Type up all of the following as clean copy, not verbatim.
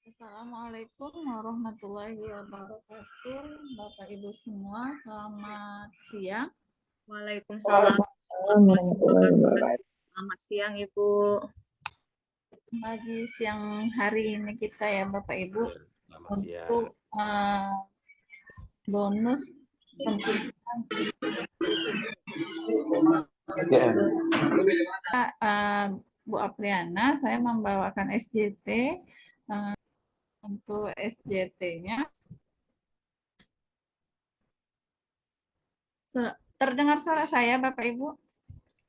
Assalamualaikum warahmatullahi wabarakatuh. Bapak Ibu semua, selamat siang. Waalaikumsalam. Warahmatullahi wabarakatuh. Selamat siang, Ibu. Pagi siang hari ini kita ya Bapak Ibu untuk bonus pembukaan Bu Apriana, saya membawakan SJT untuk SJT-nya. Terdengar suara saya Bapak Ibu?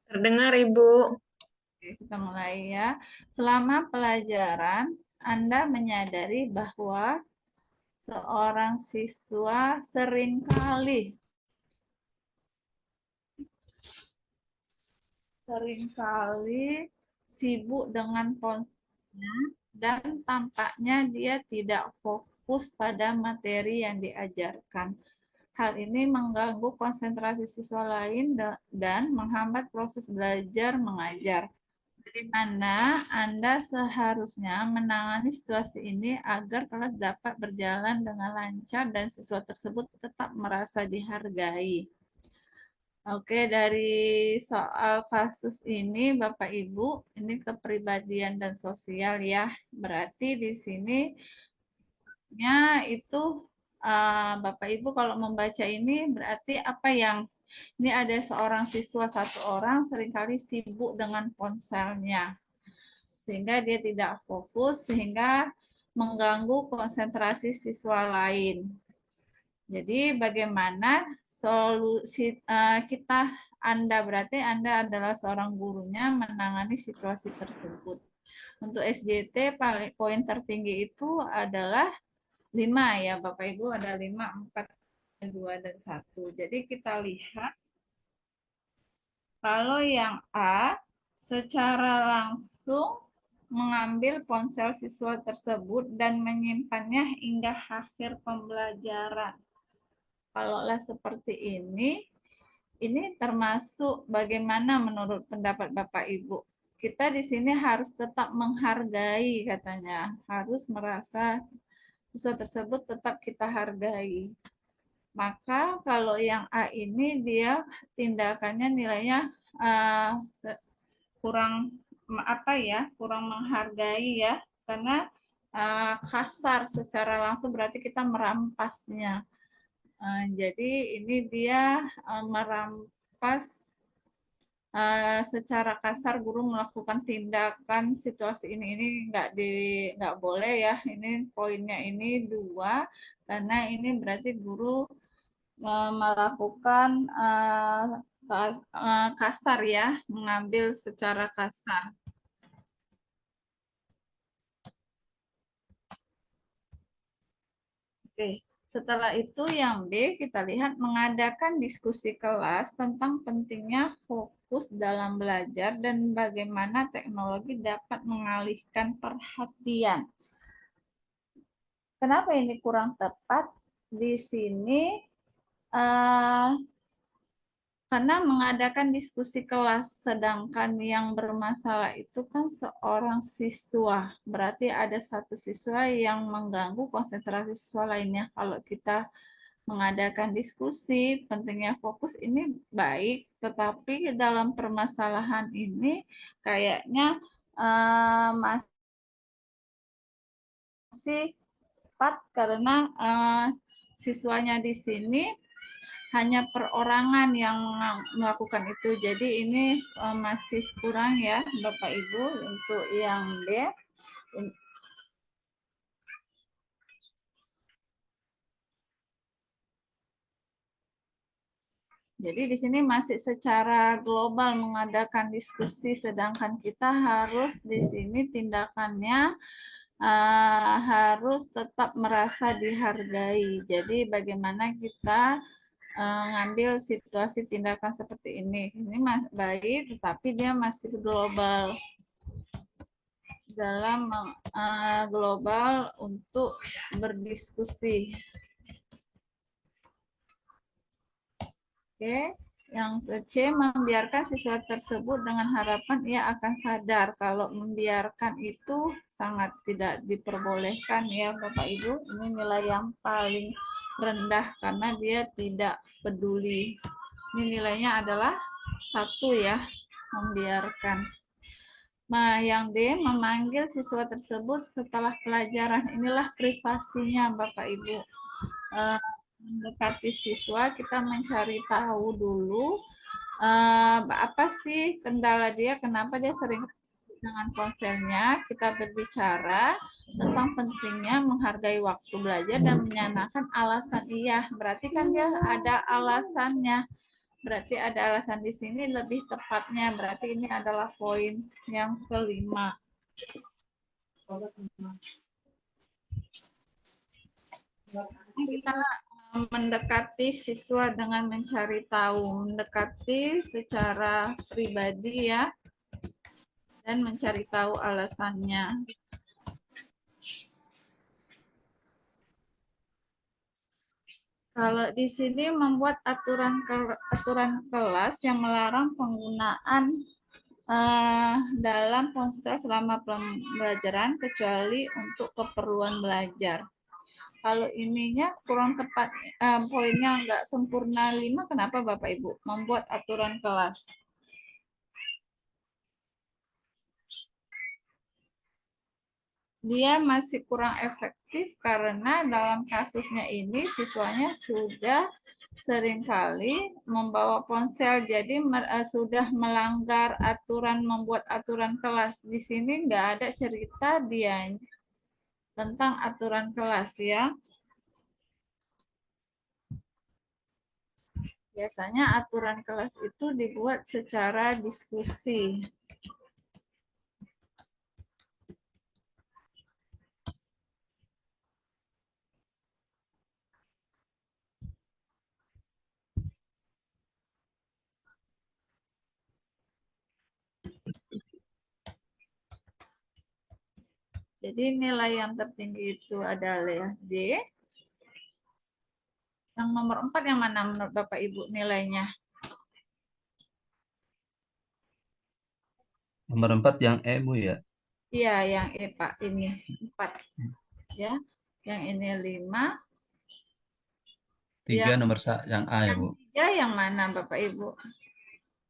Terdengar, Ibu. Oke, kita mulai ya. Selama pelajaran, Anda menyadari bahwa seorang siswa seringkali sibuk dengan ponselnya dan tampaknya dia tidak fokus pada materi yang diajarkan. Hal ini mengganggu konsentrasi siswa lain dan menghambat proses belajar mengajar. Bagaimana Anda seharusnya menangani situasi ini agar kelas dapat berjalan dengan lancar dan siswa tersebut tetap merasa dihargai? Oke, dari soal kasus ini, Bapak Ibu, ini kepribadian dan sosial ya. Berarti di sini itu Bapak Ibu kalau membaca ini berarti apa yang ini ada seorang siswa satu orang seringkali sibuk dengan ponselnya sehingga dia tidak fokus sehingga mengganggu konsentrasi siswa lain. Jadi bagaimana solusi kita Anda berarti Anda adalah seorang gurunya menangani situasi tersebut. Untuk SJT poin tertinggi itu adalah 5 ya Bapak Ibu, ada 5, 4, 2, dan 1. Jadi kita lihat kalau yang A secara langsung mengambil ponsel siswa tersebut dan menyimpannya hingga akhir pembelajaran. Kalaulah seperti ini termasuk bagaimana menurut pendapat Bapak Ibu? Kita di sini harus tetap menghargai katanya, harus merasa siswa tersebut tetap kita hargai. Maka kalau yang A ini dia tindakannya nilainya kurang kurang menghargai ya, karena kasar secara langsung berarti kita merampasnya. Jadi ini dia merampas secara kasar guru melakukan tindakan situasi ini nggak boleh ya. Ini poinnya ini 2 karena ini berarti guru melakukan kasar ya, mengambil secara kasar. Oke, setelah itu yang B kita lihat mengadakan diskusi kelas tentang pentingnya fokus dalam belajar dan bagaimana teknologi dapat mengalihkan perhatian. Kenapa ini kurang tepat? Di sini karena mengadakan diskusi kelas sedangkan yang bermasalah itu kan seorang siswa. Berarti ada satu siswa yang mengganggu konsentrasi siswa lainnya. Kalau kita mengadakan diskusi, pentingnya fokus ini baik, tetapi dalam permasalahan ini kayaknya masih tepat karena siswanya di sini hanya perorangan yang melakukan itu. Jadi ini masih kurang ya Bapak Ibu untuk yang B. Jadi di sini masih secara global mengadakan diskusi, sedangkan kita harus di sini tindakannya harus tetap merasa dihargai. Jadi bagaimana kita ngambil situasi tindakan seperti ini. Ini baik, tetapi dia masih global dalam global untuk berdiskusi. Oke, Yang C, membiarkan siswa tersebut dengan harapan ia akan sadar. Kalau membiarkan itu sangat tidak diperbolehkan ya Bapak Ibu. Ini nilai yang paling rendah karena dia tidak peduli. Ini nilainya adalah 1 ya, membiarkan. Nah, yang D, memanggil siswa tersebut setelah pelajaran. Inilah privasinya Bapak Ibu. Mendekati siswa, kita mencari tahu dulu apa sih kendala dia, kenapa dia sering dengan ponselnya. Kita berbicara tentang pentingnya menghargai waktu belajar dan menyanakan alasan iya. Berarti kan dia ada alasannya. Berarti ada alasan di sini lebih tepatnya. Berarti ini adalah poin yang kelima. Ini kita mendekati siswa dengan mencari tahu, mendekati secara pribadi ya, dan mencari tahu alasannya. Kalau di sini membuat aturan kelas yang melarang penggunaan dalam ponsel selama pembelajaran kecuali untuk keperluan belajar. Kalau ininya kurang tepat, poinnya nggak sempurna 5, kenapa Bapak Ibu? Membuat aturan kelas. Dia masih kurang efektif karena dalam kasusnya ini siswanya sudah seringkali membawa ponsel, jadi sudah melanggar aturan, membuat aturan kelas. Di sini nggak ada cerita dia tentang aturan kelas ya. Biasanya aturan kelas itu dibuat secara diskusi. Jadi nilai yang tertinggi itu adalah D. Yang nomor 4 yang mana menurut Bapak Ibu nilainya? Nomor 4 yang E, Bu ya? Iya, yang E Pak, ini 4. Ya. Yang ini 5. 3 nomor yang A ya, Bu. Yang 3 yang mana Bapak Ibu?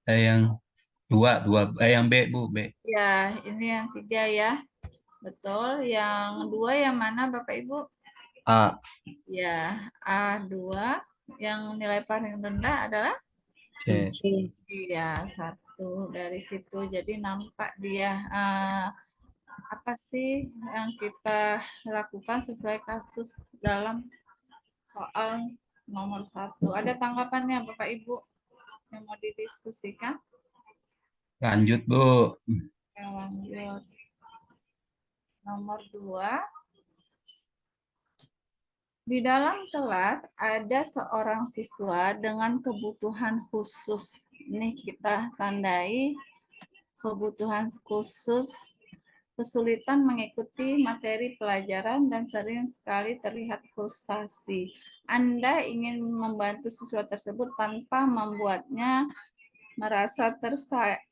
Yang 2, yang B, Bu, B. Ya, ini yang 3 ya. Betul. Yang 2 yang mana Bapak Ibu? A. Ya, A2. Yang nilai paling rendah adalah? C. Iya, 1 dari situ. Jadi nampak dia apa sih yang kita lakukan sesuai kasus dalam soal nomor 1. Ada tanggapannya Bapak Ibu yang mau didiskusikan? Lanjut, Bu. Lanjut. Nomor 2. Di dalam kelas ada seorang siswa dengan kebutuhan khusus. Ini kita tandai kebutuhan khusus, kesulitan mengikuti materi pelajaran dan sering sekali terlihat frustasi. Anda ingin membantu siswa tersebut tanpa membuatnya merasa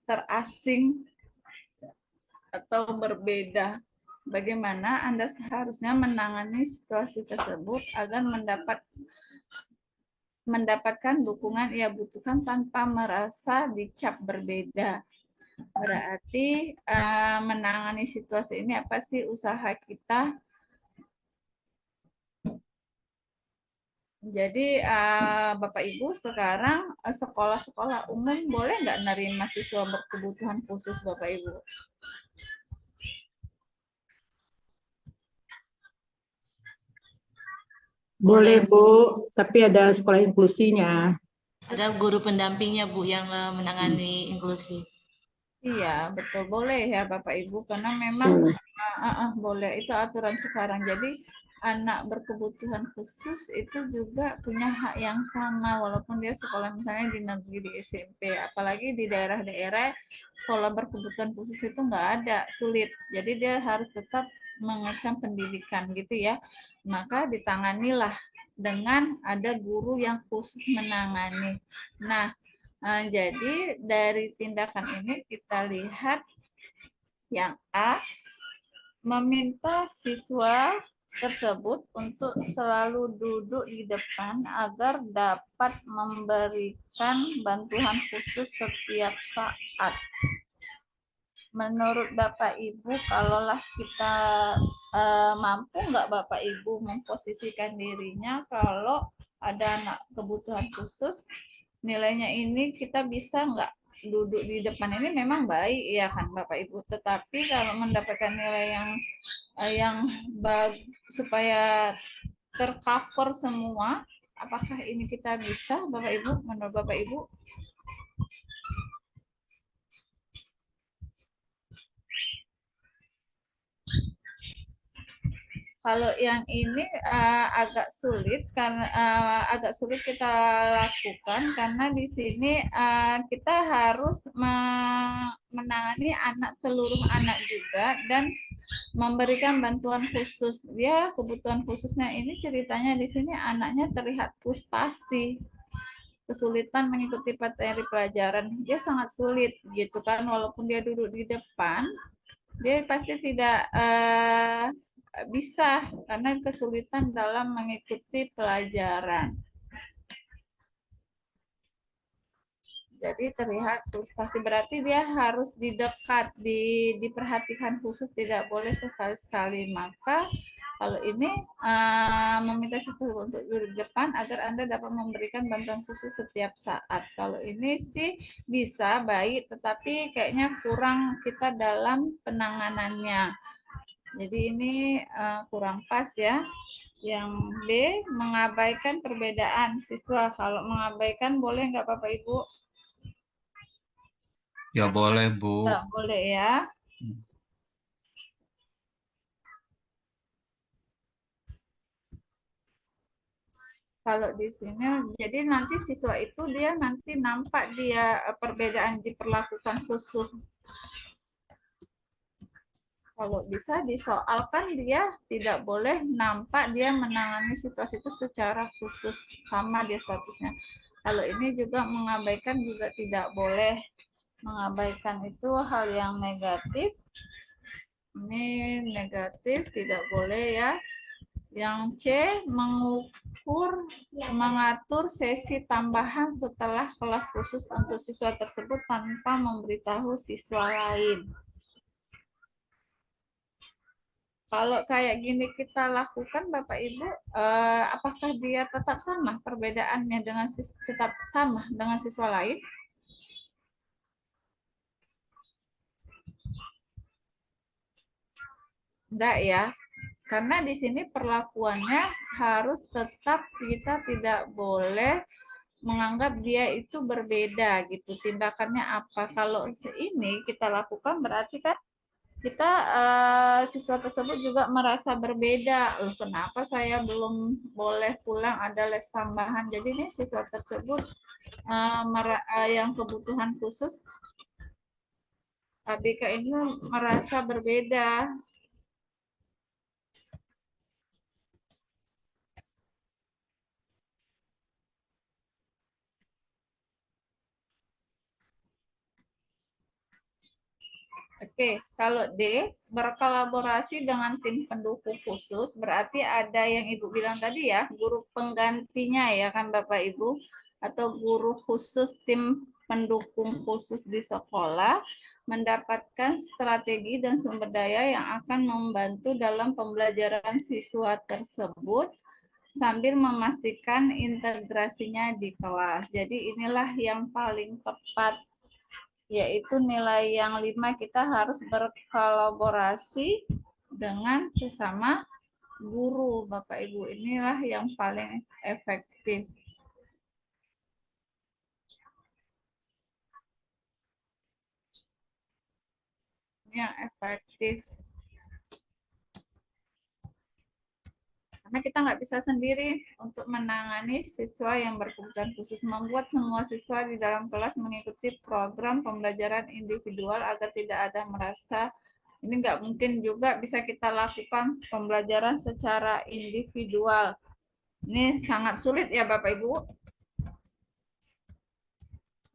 terasing atau berbeda. Bagaimana Anda seharusnya menangani situasi tersebut agar mendapatkan dukungan ia butuhkan tanpa merasa dicap berbeda. Berarti menangani situasi ini apa sih usaha kita? Jadi Bapak Ibu sekarang sekolah-sekolah umum boleh nggak nerima siswa berkebutuhan khusus Bapak Ibu? Boleh, Bu, tapi ada sekolah inklusinya. Ada guru pendampingnya, Bu, yang menangani inklusi. Iya, betul. Boleh ya Bapak Ibu, karena memang boleh. Itu aturan sekarang. Jadi anak berkebutuhan khusus itu juga punya hak yang sama, walaupun dia sekolah misalnya di negeri, di SMP. Apalagi di daerah-daerah sekolah berkebutuhan khusus itu nggak ada, sulit. Jadi dia harus tetap mengecam pendidikan gitu ya. Maka ditanganilah dengan ada guru yang khusus menangani. Nah, Jadi dari tindakan ini kita lihat yang A, meminta siswa tersebut untuk selalu duduk di depan agar dapat memberikan bantuan khusus setiap saat. Menurut Bapak Ibu, kalaulah kita mampu nggak Bapak Ibu memposisikan dirinya kalau ada anak kebutuhan khusus, nilainya ini kita bisa nggak duduk di depan ini memang baik ya kan Bapak Ibu, tetapi kalau mendapatkan nilai yang supaya tercover semua, apakah ini kita bisa Bapak Ibu, menurut Bapak Ibu? Kalau yang ini agak sulit karena agak sulit kita lakukan karena di sini kita harus menangani seluruh anak juga dan memberikan bantuan khusus. Dia kebutuhan khususnya ini ceritanya di sini anaknya terlihat frustasi, kesulitan mengikuti materi pelajaran. Dia sangat sulit gitu kan, walaupun dia duduk di depan, dia pasti tidak bisa karena kesulitan dalam mengikuti pelajaran. Jadi terlihat frustasi, berarti dia harus didekat, diperhatikan khusus, tidak boleh sekali-sekali. Maka kalau ini meminta siswa untuk duduk di depan agar Anda dapat memberikan bantuan khusus setiap saat. Kalau ini sih bisa baik, tetapi kayaknya kurang kita dalam penanganannya. Jadi ini kurang pas ya. Yang B, mengabaikan perbedaan siswa. Kalau mengabaikan boleh nggak Bapak Ibu? Ya boleh, Bu. Nggak boleh ya. Kalau di sini, jadi nanti siswa itu dia nanti nampak dia perbedaan diperlakukan khusus. Kalau bisa disoalkan dia tidak boleh nampak dia menangani situasi itu secara khusus, sama dia statusnya. Kalau ini juga mengabaikan juga tidak boleh. Mengabaikan itu hal yang negatif. Ini negatif, tidak boleh ya. Yang C, mengatur sesi tambahan setelah kelas khusus untuk siswa tersebut tanpa memberitahu siswa lain. Kalau kayak gini kita lakukan Bapak Ibu, apakah dia tetap sama perbedaannya tetap sama dengan siswa lain? Enggak ya, karena di sini perlakuannya harus tetap, kita tidak boleh menganggap dia itu berbeda gitu, tindakannya apa. Kalau ini kita lakukan berarti kan kita siswa tersebut juga merasa berbeda. Kenapa saya belum boleh pulang, ada les tambahan. Jadi ini siswa tersebut yang kebutuhan khusus ABK ini merasa berbeda. Oke, kalau D, berkolaborasi dengan tim pendukung khusus, berarti ada yang Ibu bilang tadi ya, guru penggantinya ya kan Bapak Ibu, atau guru khusus tim pendukung khusus di sekolah, mendapatkan strategi dan sumber daya yang akan membantu dalam pembelajaran siswa tersebut, sambil memastikan integrasinya di kelas. Jadi inilah yang paling tepat, yaitu nilai yang 5 kita harus berkolaborasi dengan sesama guru. Bapak Ibu, inilah yang paling efektif. Yang efektif. Karena kita nggak bisa sendiri untuk menangani siswa yang berkebutuhan khusus, membuat semua siswa di dalam kelas mengikuti program pembelajaran individual agar tidak ada merasa, ini nggak mungkin juga bisa kita lakukan pembelajaran secara individual. Ini sangat sulit ya Bapak Ibu.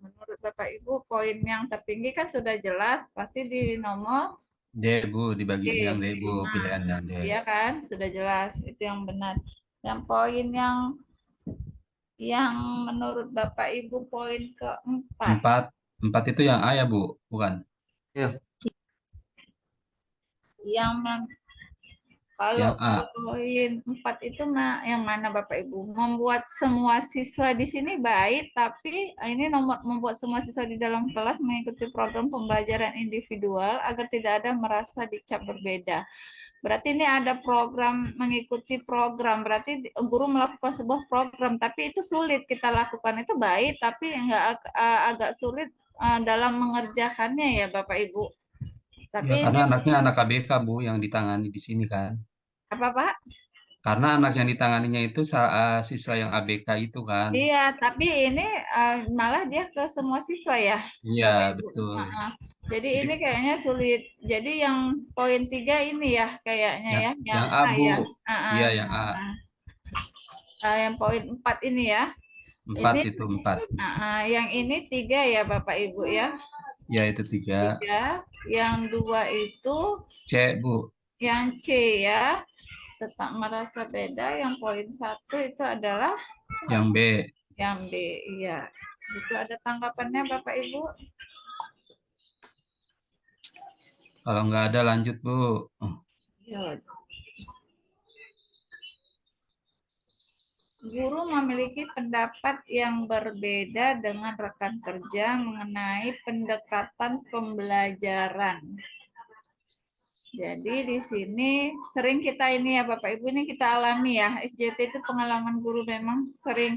Menurut Bapak Ibu poin yang tertinggi kan sudah jelas, pasti di nomor D, Bu, dibagi D. yang D, Bu, Nah, pilihannya D. iya kan, sudah jelas, itu yang benar. Yang poin yang menurut Bapak Ibu poin keempat, 4 itu yang A ya, Bu, bukan? yang kalau Yang A. poin 4 itu yang mana Bapak Ibu? Membuat semua siswa di sini baik, tapi ini nomor membuat semua siswa di dalam kelas mengikuti program pembelajaran individual agar tidak ada merasa dicap berbeda. Berarti ini ada program mengikuti program, berarti guru melakukan sebuah program, tapi itu sulit kita lakukan, itu baik, tapi agak sulit dalam mengerjakannya ya Bapak Ibu. Ya, Tapi karena anaknya anak ABK, Bu, yang ditangani di sini kan. apa Pak? Karena anak yang ditanganinya itu siswa yang ABK itu kan. Iya, tapi ini malah dia ke semua siswa ya, Iya, Bapak Ibu. betul. Jadi Jadi ini kayaknya sulit. Jadi yang poin 3 ini ya kayaknya yang, ya, yang yang A, A Bu. ya. Iya, yang A. Yang poin 4 ini ya. 4 Ini itu 4. yang ini 3 ya Bapak Ibu ya. Ya, itu 3. 3. Yang 2 itu C, Bu. yang C ya. Tetap merasa beda. Yang poin 1 itu adalah Yang B. yang B. Iya. Itu ada tanggapannya Bapak Ibu. Kalau nggak ada lanjut, Bu. Ya. Guru memiliki pendapat yang berbeda dengan rekan kerja mengenai pendekatan pembelajaran. Jadi di sini sering kita ini ya Bapak Ibu ini kita alami ya. SJT itu pengalaman guru memang sering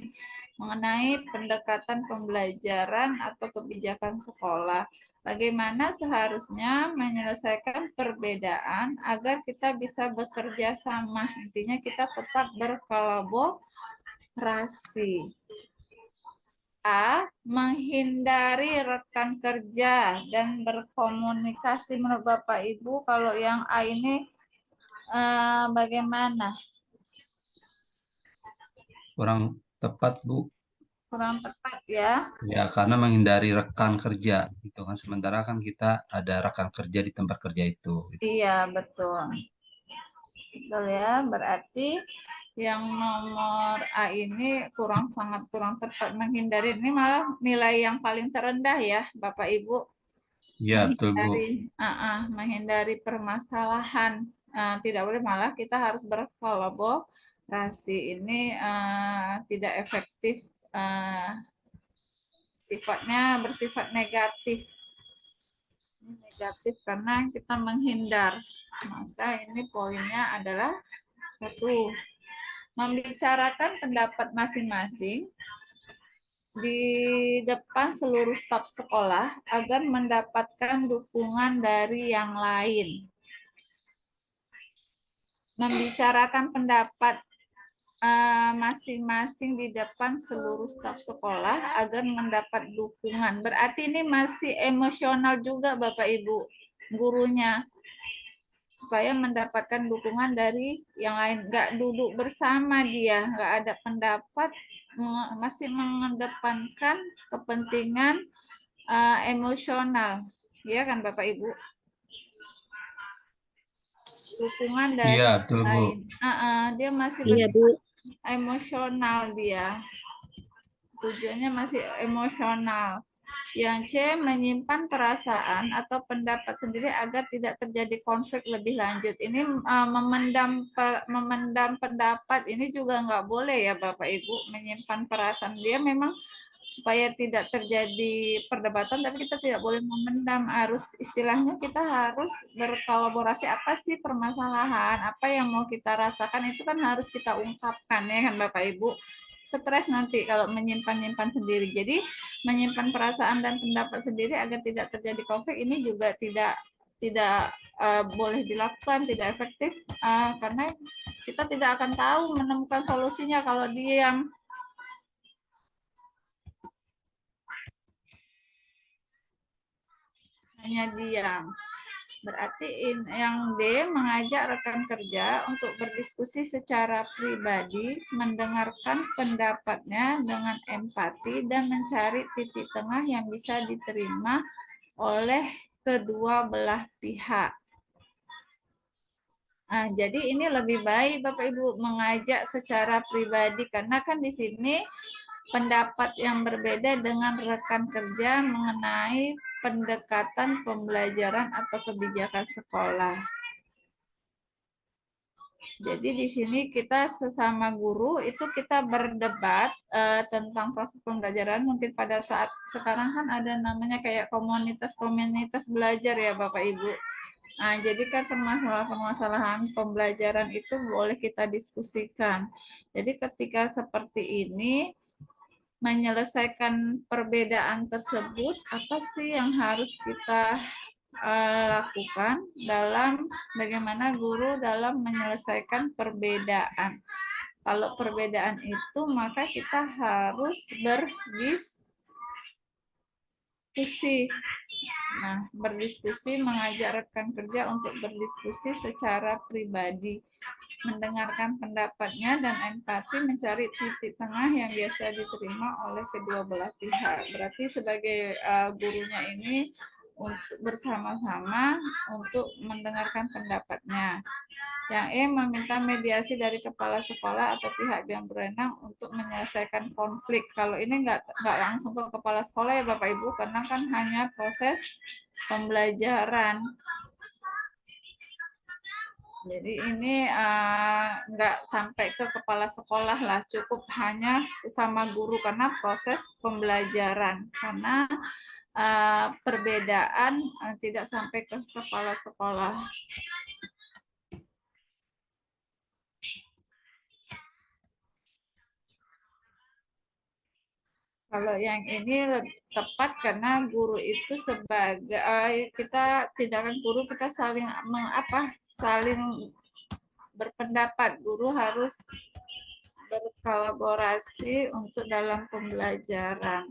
mengenai pendekatan pembelajaran atau kebijakan sekolah. Bagaimana seharusnya menyelesaikan perbedaan agar kita bisa bekerja sama. Intinya kita tetap berkolaborasi. A. Menghindari rekan kerja dan berkomunikasi. Menurut Bapak Ibu, kalau yang A ini bagaimana? Kurang tepat, Bu. Kurang tepat ya. Ya, karena menghindari rekan kerja. Gitu kan. Sementara kan kita ada rekan kerja di tempat kerja itu. Iya, betul. Betul ya, berarti yang nomor A ini sangat kurang tepat, menghindari ini malah nilai yang paling terendah ya Bapak Ibu. Iya, betul, Bu. Menghindari permasalahan. Tidak boleh, malah kita harus berkolaborasi. Ini tidak efektif, bersifat negatif. Ini negatif karena kita menghindar. Maka ini poinnya adalah 1. Membicarakan pendapat masing-masing di depan seluruh staf sekolah agar mendapatkan dukungan dari yang lain. Membicarakan pendapat masing-masing di depan seluruh staf sekolah agar mendapat dukungan. Berarti ini masih emosional juga Bapak Ibu gurunya, supaya mendapatkan dukungan dari yang lain. Nggak duduk bersama dia, nggak ada pendapat, masih mengedepankan kepentingan emosional. Ya kan Bapak Ibu? Dukungan dari Iya, betul, Bu. lain. Dia masih Iya, Bu. emosional dia. Tujuannya masih emosional. Yang C, menyimpan perasaan atau pendapat sendiri agar tidak terjadi konflik lebih lanjut. Ini memendam pendapat ini juga nggak boleh ya Bapak Ibu, menyimpan perasaan. Dia memang supaya tidak terjadi perdebatan, tapi kita tidak boleh memendam. Istilahnya kita harus berkolaborasi, apa sih permasalahan, apa yang mau kita rasakan, itu kan harus kita ungkapkan ya kan Bapak Ibu. Stres nanti kalau menyimpan-nyimpan sendiri. Jadi menyimpan perasaan dan pendapat sendiri agar tidak terjadi konflik ini juga tidak boleh dilakukan, tidak efektif, karena kita tidak akan tahu menemukan solusinya kalau diam. Hanya diam. Berarti yang D, mengajak rekan kerja untuk berdiskusi secara pribadi, mendengarkan pendapatnya dengan empati, dan mencari titik tengah yang bisa diterima oleh kedua belah pihak. Nah, jadi ini lebih baik Bapak Ibu mengajak secara pribadi, karena kan di sini pendapat yang berbeda dengan rekan kerja mengenai pendekatan pembelajaran atau kebijakan sekolah. Jadi di sini kita sesama guru itu kita berdebat tentang proses pembelajaran. Mungkin pada saat sekarang kan ada namanya kayak komunitas-komunitas belajar ya Bapak Ibu. Nah, jadi kan permasalahan pembelajaran itu boleh kita diskusikan. Jadi ketika seperti ini, menyelesaikan perbedaan tersebut, apa sih yang harus kita lakukan dalam bagaimana guru dalam menyelesaikan perbedaan. Kalau perbedaan itu, maka kita harus berdiskusi. Nah, berdiskusi, mengajak rekan kerja untuk berdiskusi secara pribadi, mendengarkan pendapatnya dan empati, mencari titik tengah yang biasa diterima oleh kedua belah pihak. Berarti sebagai gurunya ini untuk bersama-sama untuk mendengarkan pendapatnya. Yang E, meminta mediasi dari kepala sekolah atau pihak yang berwenang untuk menyelesaikan konflik. Kalau ini nggak langsung ke kepala sekolah ya Bapak Ibu, karena kan hanya proses pembelajaran. Jadi ini nggak sampai ke kepala sekolah lah, cukup hanya sesama guru karena proses pembelajaran. Karena perbedaan tidak sampai ke kepala sekolah. Kalau yang ini lebih tepat karena guru itu sebagai kita tindakan guru, kita saling saling berpendapat. Guru harus berkolaborasi untuk dalam pembelajaran.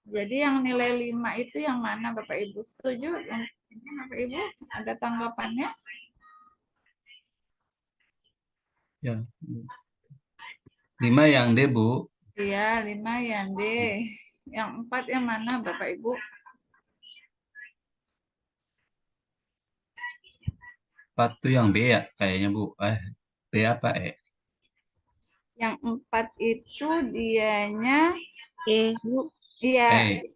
Jadi yang nilai 5 itu yang mana Bapak Ibu setuju? Ini Bapak Ibu ada tanggapannya? Ya. 5 yang D, Bu. Iya, 5 yang D. Yang 4 yang mana Bapak Ibu? 4 tuh yang B ya kayaknya, Bu. B apa E? Yang 4 itu dianya Bu. iya, E.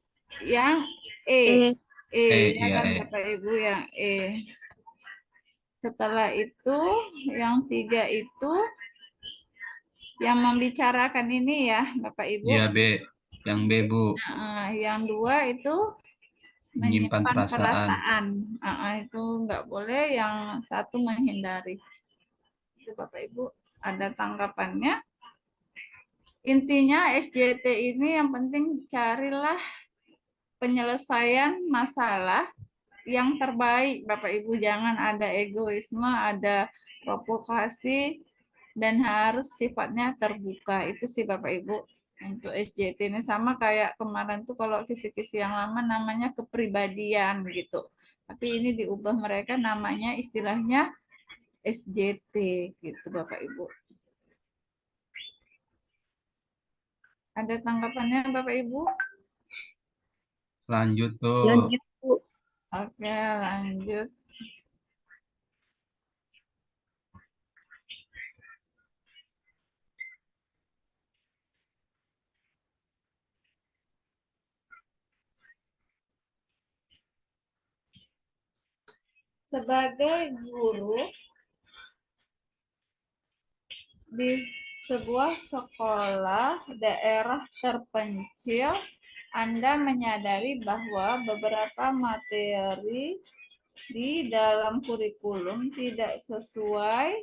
yang E. E, Ya iya, kan E. Bapak Ibu, yang E. Setelah itu yang 3 itu yang membicarakan ini ya Bapak Ibu. Iya, B. Yang B, Bu. Yang 2 itu Menyimpan perasaan. Itu nggak boleh, yang 1 menghindari. Itu Bapak Ibu ada tanggapannya. Intinya SJT ini yang penting carilah penyelesaian masalah yang terbaik Bapak Ibu. Jangan ada egoisme, ada provokasi, dan harus sifatnya terbuka. Itu sih Bapak Ibu untuk SJT ini. Sama kayak kemarin tuh kalau kisi-kisi yang lama namanya kepribadian gitu. Tapi ini diubah mereka namanya istilahnya SJT gitu Bapak Ibu. Ada tanggapannya Bapak Ibu? Lanjut, Bu. Lanjut, Bu. Oke, lanjut. Sebagai guru di sebuah sekolah daerah terpencil, Anda menyadari bahwa beberapa materi di dalam kurikulum tidak sesuai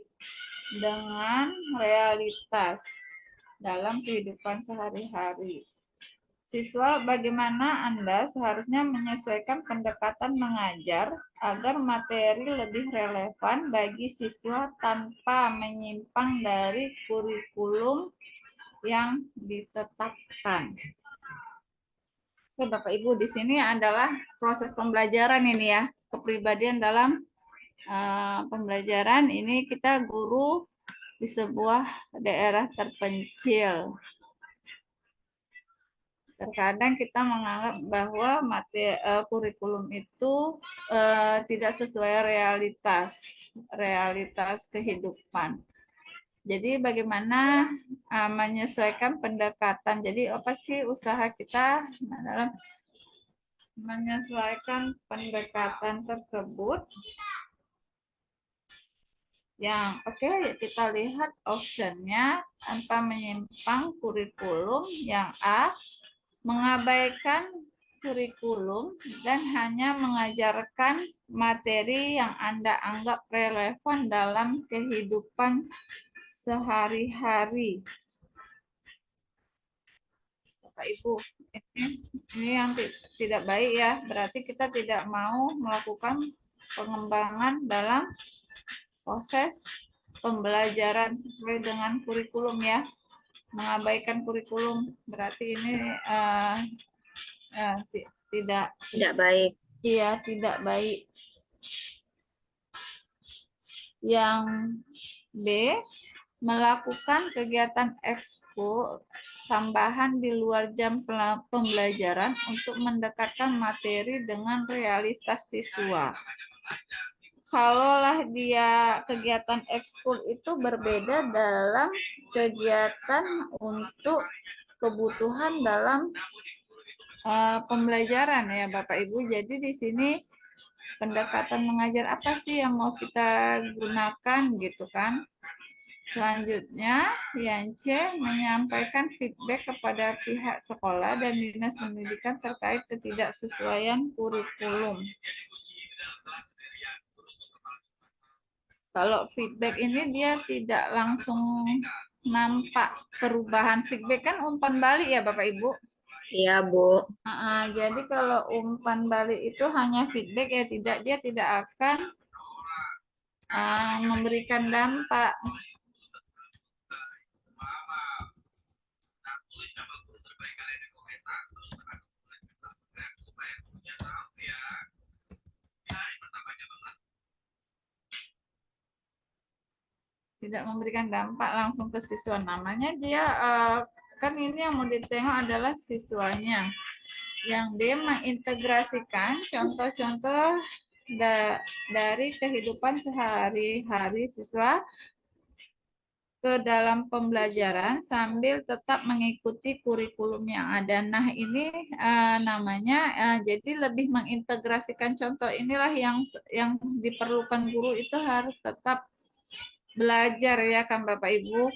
dengan realitas dalam kehidupan sehari-hari. Siswa, bagaimana Anda seharusnya menyesuaikan pendekatan mengajar agar materi lebih relevan bagi siswa tanpa menyimpang dari kurikulum yang ditetapkan. Oke, Bapak Ibu, di sini adalah proses pembelajaran ini ya, kepribadian dalam pembelajaran. Ini kita guru di sebuah daerah terpencil. Terkadang kita menganggap bahwa kurikulum itu tidak sesuai realitas kehidupan. Jadi bagaimana menyesuaikan pendekatan. Jadi apa sih usaha kita dalam menyesuaikan pendekatan tersebut? Yang oke, kita lihat optionnya tanpa menyimpang kurikulum. Yang A, mengabaikan kurikulum dan hanya mengajarkan materi yang Anda anggap relevan dalam kehidupan sehari-hari. Bapak Ibu, ini yang tidak baik ya, berarti kita tidak mau melakukan pengembangan dalam proses pembelajaran sesuai dengan kurikulum ya. Mengabaikan kurikulum berarti ini Tidak baik. Iya, tidak baik. Yang B, melakukan kegiatan ekskul tambahan di luar jam pembelajaran untuk mendekatkan materi dengan realitas siswa. Kalaulah dia kegiatan ekskul itu berbeda dalam kegiatan untuk kebutuhan dalam pembelajaran ya Bapak Ibu. Jadi di sini pendekatan mengajar apa sih yang mau kita gunakan gitu kan. Selanjutnya yang C, menyampaikan feedback kepada pihak sekolah dan dinas pendidikan terkait ketidaksesuaian kurikulum. Kalau feedback ini dia tidak langsung nampak perubahan. Feedback kan umpan balik ya Bapak Ibu. Iya, Bu. Jadi kalau umpan balik itu hanya feedback ya, dia tidak akan memberikan dampak. Tidak memberikan dampak langsung ke siswa. Namanya dia kan ini yang mau ditengok adalah siswanya. Yang dia mengintegrasikan contoh-contoh dari kehidupan sehari-hari siswa ke dalam pembelajaran sambil tetap mengikuti kurikulum yang ada. Nah, ini namanya jadi lebih mengintegrasikan contoh inilah yang diperlukan guru itu harus tetap belajar ya kan Bapak Ibu.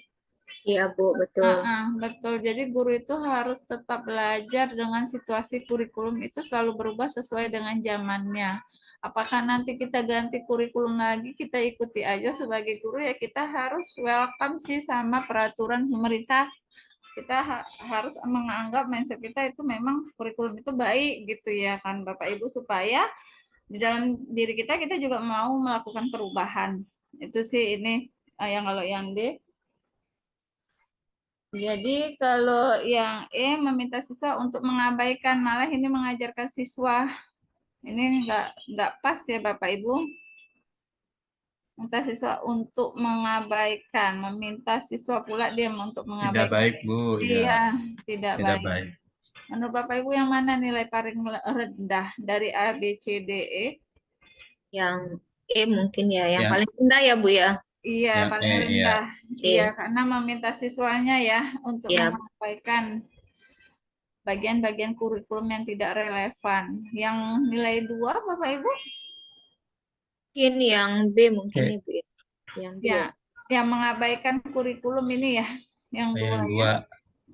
Iya, Bu, betul. Betul. Jadi guru itu harus tetap belajar dengan situasi kurikulum itu selalu berubah sesuai dengan zamannya. Apakah nanti kita ganti kurikulum lagi, kita ikuti aja sebagai guru ya kita harus welcome sih sama peraturan pemerintah. Kita harus menganggap mindset kita itu memang kurikulum itu baik gitu ya kan Bapak Ibu, supaya di dalam diri kita juga mau melakukan perubahan. Itu sih ini kalau yang D. Jadi kalau yang E meminta siswa untuk mengabaikan, malah ini mengajarkan siswa. Ini enggak pas ya Bapak Ibu. Minta siswa untuk mengabaikan, meminta siswa pula dia untuk Tidak mengabaikan. baik, Bu. Iya, Ya, tidak tidak baik. baik. Menurut Bapak Ibu yang mana nilai paling rendah dari A, B, C, D, E? Yang E mungkin ya, yang Yang- paling rendah ya, Bu ya. Iya, Yang paling E, rendah. iya. Iya, karena meminta siswanya ya untuk Iya. mengabaikan bagian-bagian kurikulum yang tidak relevan. Yang nilai 2, Bapak Ibu? Mungkin yang B mungkin Oke. ya, Bu ya. Yang B Ya, ya. yang mengabaikan kurikulum ini ya, yang Yang 2 dua,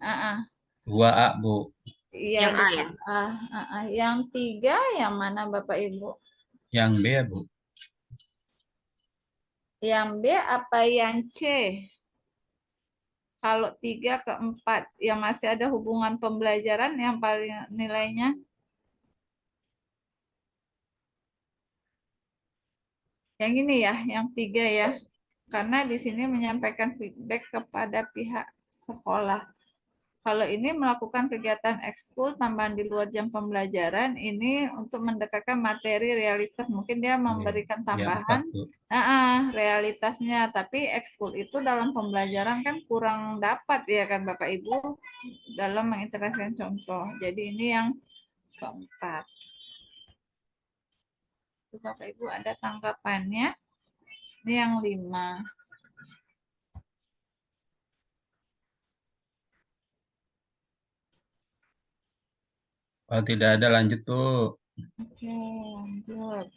ya. 2A, Bu. Iya, Yang A ya. Yang 3 yang mana Bapak Ibu? Yang B ya, Bu. Yang B apa yang C? Kalau 3 ke 4 yang masih ada hubungan pembelajaran yang paling nilainya yang ini ya, yang 3 ya. Karena di sini menyampaikan feedback kepada pihak sekolah. Kalau ini melakukan kegiatan ekskul tambahan di luar jam pembelajaran, ini untuk mendekatkan materi realitas. Mungkin dia memberikan Ya, tambahan Bu. realitasnya, tapi ekskul itu dalam pembelajaran kan kurang dapat ya kan Bapak Ibu dalam mengintegrasikan contoh. Jadi ini yang keempat. Itu Bapak Ibu ada tanggapannya. Ini yang 5. Kalau tidak ada lanjut, Bu. Oke, lanjut.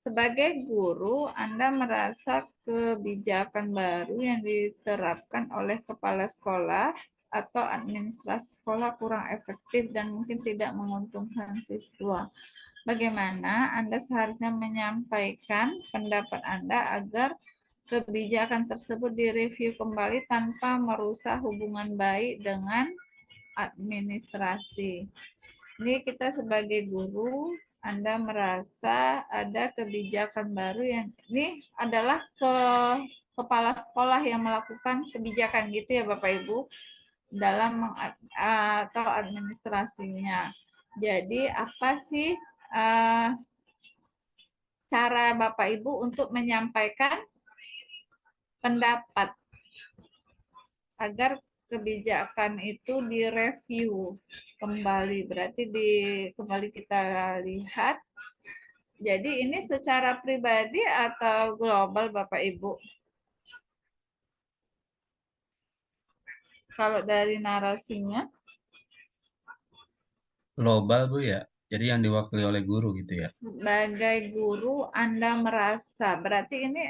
Sebagai guru, Anda merasa kebijakan baru yang diterapkan oleh kepala sekolah atau administrasi sekolah kurang efektif dan mungkin tidak menguntungkan siswa. Bagaimana Anda seharusnya menyampaikan pendapat Anda agar kebijakan tersebut direview kembali tanpa merusak hubungan baik dengan administrasi. Ini kita sebagai guru, Anda merasa ada kebijakan baru yang ini adalah kepala sekolah yang melakukan kebijakan gitu ya Bapak Ibu dalam atau administrasinya. Jadi apa sih cara Bapak Ibu untuk menyampaikan pendapat agar kebijakan itu direview kembali. Berarti kembali kita lihat. Jadi ini secara pribadi atau global Bapak Ibu? Kalau dari narasinya? Global, Bu, ya. Jadi yang diwakili oleh guru gitu ya. Sebagai guru Anda merasa, berarti ini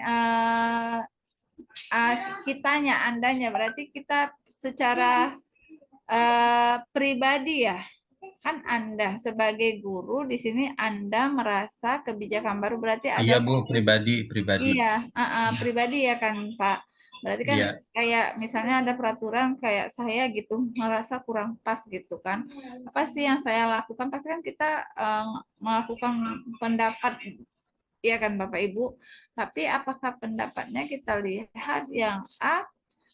kitanya, Andanya, berarti kita secara pribadi ya, kan Anda sebagai guru di sini Anda merasa kebijakan baru berarti ada Iya, Bu, pribadi. iya, pribadi ya kan Pak. Berarti kan Iya. kayak misalnya ada peraturan kayak saya gitu merasa kurang pas gitu kan. Apa sih yang saya lakukan? Pasti kan kita melakukan pendapat ya kan Bapak Ibu. Tapi apakah pendapatnya kita lihat yang A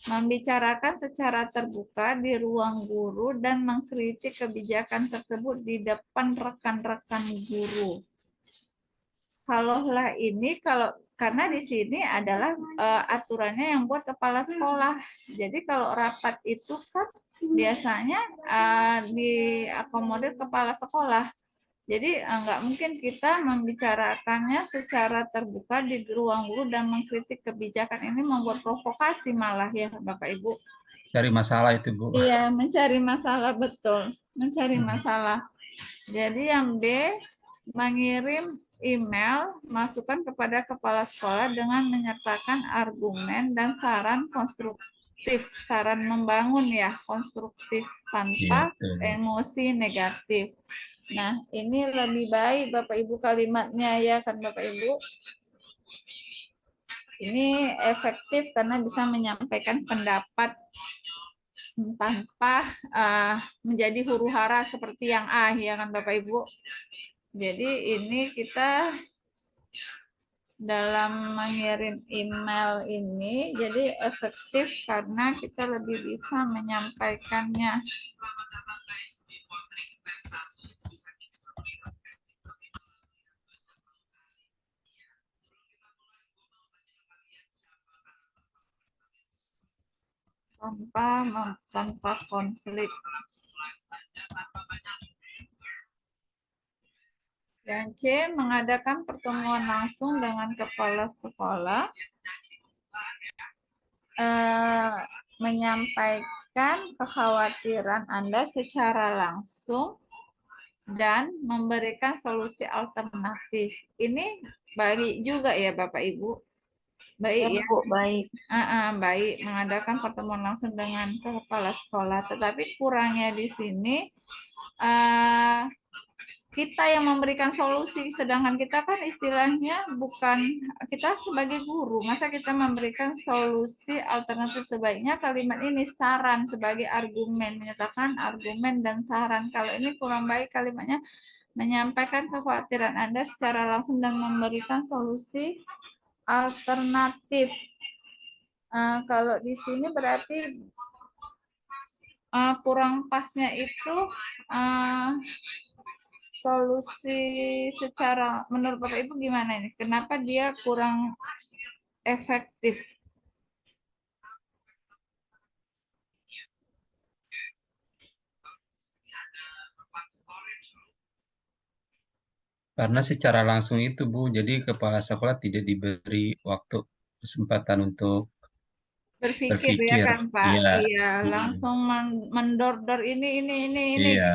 membicarakan secara terbuka di ruang guru dan mengkritik kebijakan tersebut di depan rekan-rekan guru. Kalaulah ini karena di sini adalah aturannya yang buat kepala sekolah. Jadi kalau rapat itu kan biasanya diakomodir kepala sekolah. Jadi nggak mungkin kita membicarakannya secara terbuka di ruang guru dan mengkritik kebijakan ini membuat provokasi malah ya Bapak Ibu. Cari masalah itu, Bu. Iya, mencari masalah betul, mencari masalah. Jadi yang B, mengirim email masukan kepada kepala sekolah dengan menyertakan argumen dan saran konstruktif, saran membangun ya, konstruktif tanpa emosi negatif. Nah, ini lebih baik Bapak Ibu kalimatnya ya kan Bapak Ibu. Ini efektif karena bisa menyampaikan pendapat tanpa menjadi huru hara seperti yang A ya kan Bapak Ibu. Jadi ini kita dalam mengirim email ini jadi efektif karena kita lebih bisa menyampaikannya. Tanpa konflik. Dan C, mengadakan pertemuan langsung dengan kepala sekolah, menyampaikan kekhawatiran Anda secara langsung dan memberikan solusi alternatif. Ini baik juga ya Bapak Ibu. Baik ya. Bu, baik. Baik, mengadakan pertemuan langsung dengan kepala sekolah. Tetapi kurangnya di sini kita yang memberikan solusi, sedangkan kita kan istilahnya bukan, kita sebagai guru, masa kita memberikan solusi alternatif. Sebaiknya kalimat ini saran sebagai argumen, menyatakan argumen dan saran. Kalau ini kurang baik kalimatnya, menyampaikan kekhawatiran Anda secara langsung dan memberikan solusi alternatif. Kalau di sini berarti kurang pasnya itu solusi secara menurut Bapak Ibu gimana ini? Kenapa dia kurang efektif? Karena secara langsung itu Bu, jadi kepala sekolah tidak diberi waktu kesempatan untuk Berpikir ya berpikir. kan Pak? Iya, Iya, langsung mendor-dor ini iya.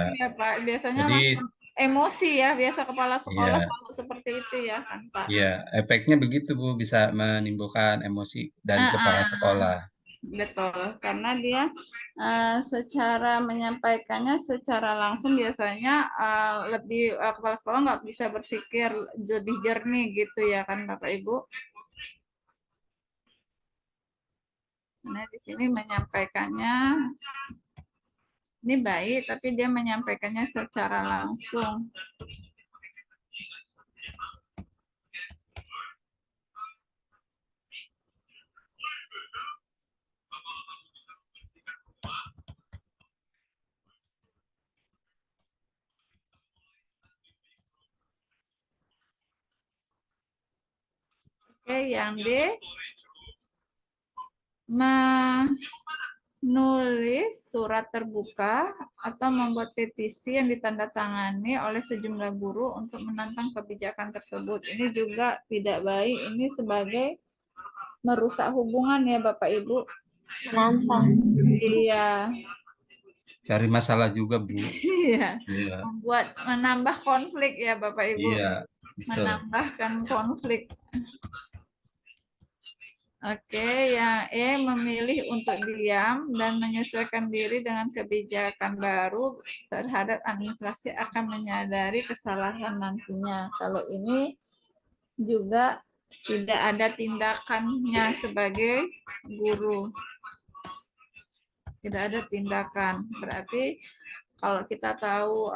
gitu ya Pak. Biasanya Jadi langsung emosi ya, biasa kepala sekolah iya, kalau seperti itu ya kan Pak. iya. Efeknya begitu Bu, bisa menimbulkan emosi dari Ah, kepala ah, sekolah. betul, karena dia secara menyampaikannya secara langsung biasanya kepala sekolah nggak bisa berpikir lebih jernih gitu ya kan Bapak Ibu. Nah di sini menyampaikannya ini baik, tapi dia menyampaikannya secara langsung. Oke, yang D, menulis surat terbuka atau membuat petisi yang ditandatangani oleh sejumlah guru untuk menentang kebijakan tersebut. Ini juga tidak baik, ini sebagai merusak hubungan ya Bapak Ibu. Menantang. Iya, Cari masalah juga Bu. iya. Iya, Menambah konflik ya Bapak Ibu. iya, betul. Menambahkan konflik. Oke, yang E memilih untuk diam dan menyesuaikan diri dengan kebijakan baru terhadap administrasi akan menyadari kesalahan nantinya. Kalau ini juga tidak ada tindakannya sebagai guru. Tidak ada tindakan. Berarti kalau kita tahu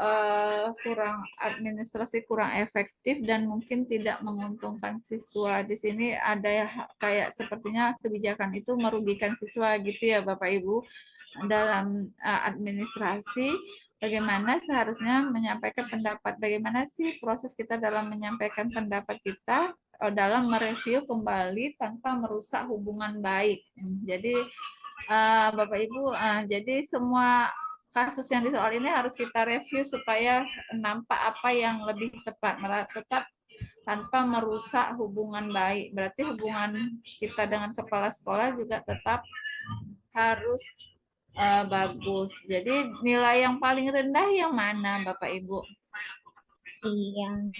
kurang administrasi kurang efektif dan mungkin tidak menguntungkan siswa. Di sini ada kayak sepertinya kebijakan itu merugikan siswa gitu ya Bapak Ibu. Dalam administrasi bagaimana seharusnya menyampaikan pendapat, bagaimana sih proses kita dalam menyampaikan pendapat kita dalam mereview kembali tanpa merusak hubungan baik. Jadi Bapak Ibu, jadi semua kasus yang di soal ini harus kita review supaya nampak apa yang lebih tepat, tetap tanpa merusak hubungan baik. Berarti hubungan kita dengan kepala sekolah juga tetap harus bagus. Jadi nilai yang paling rendah yang mana Bapak Ibu? Yang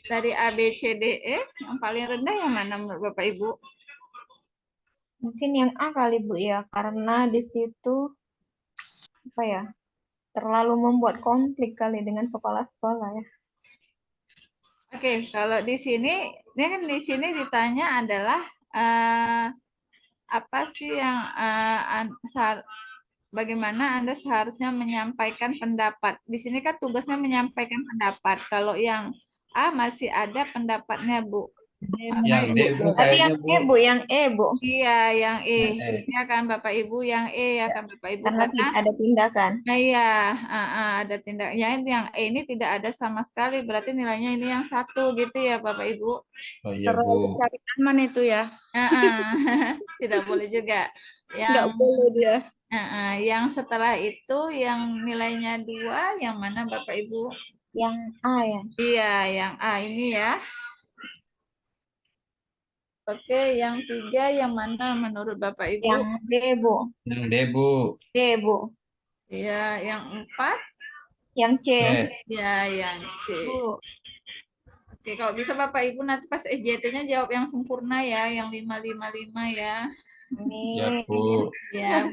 Dari A, B, C, D, E, yang paling rendah yang mana menurut Bapak Ibu? mungkin yang A kali Bu ya, karena di situ apa ya, terlalu membuat konflik kali dengan kepala sekolah ya. Oke, kalau di sini, ini kan di sini ditanya adalah apa sih yang bagaimana Anda seharusnya menyampaikan pendapat. Di sini kan tugasnya menyampaikan pendapat. Kalau yang A masih ada pendapatnya, Bu. Yang D Bu Tapi yang kayaknya Bu. Bu, yang Bu, Iya, yang E. Yang E. Ya kan Bapak Ibu, yang E ya kan Bapak Ibu. karena Karena tidak ada tindakan. nah iya, ada tindak. Ya, yang E ini tidak ada sama sekali. Berarti nilainya ini yang 1 gitu ya Bapak Ibu. Oh iya Bu. Cari aman itu ya. Tidak boleh juga. Nggak boleh dia. Yang setelah itu yang nilainya 2, yang mana Bapak Ibu? Yang A ya. Iya, yang A ini ya. Oke, yang 3 yang mana menurut Bapak Ibu? Yang D Bu. Yang D Bu. D Bu. Iya, yang 4. Yang C. Ya, yang C. Bu. Oke, kalau bisa Bapak Ibu nanti pas SJT-nya jawab yang sempurna ya, yang 555 ya. Ya Ini Bu. Ya,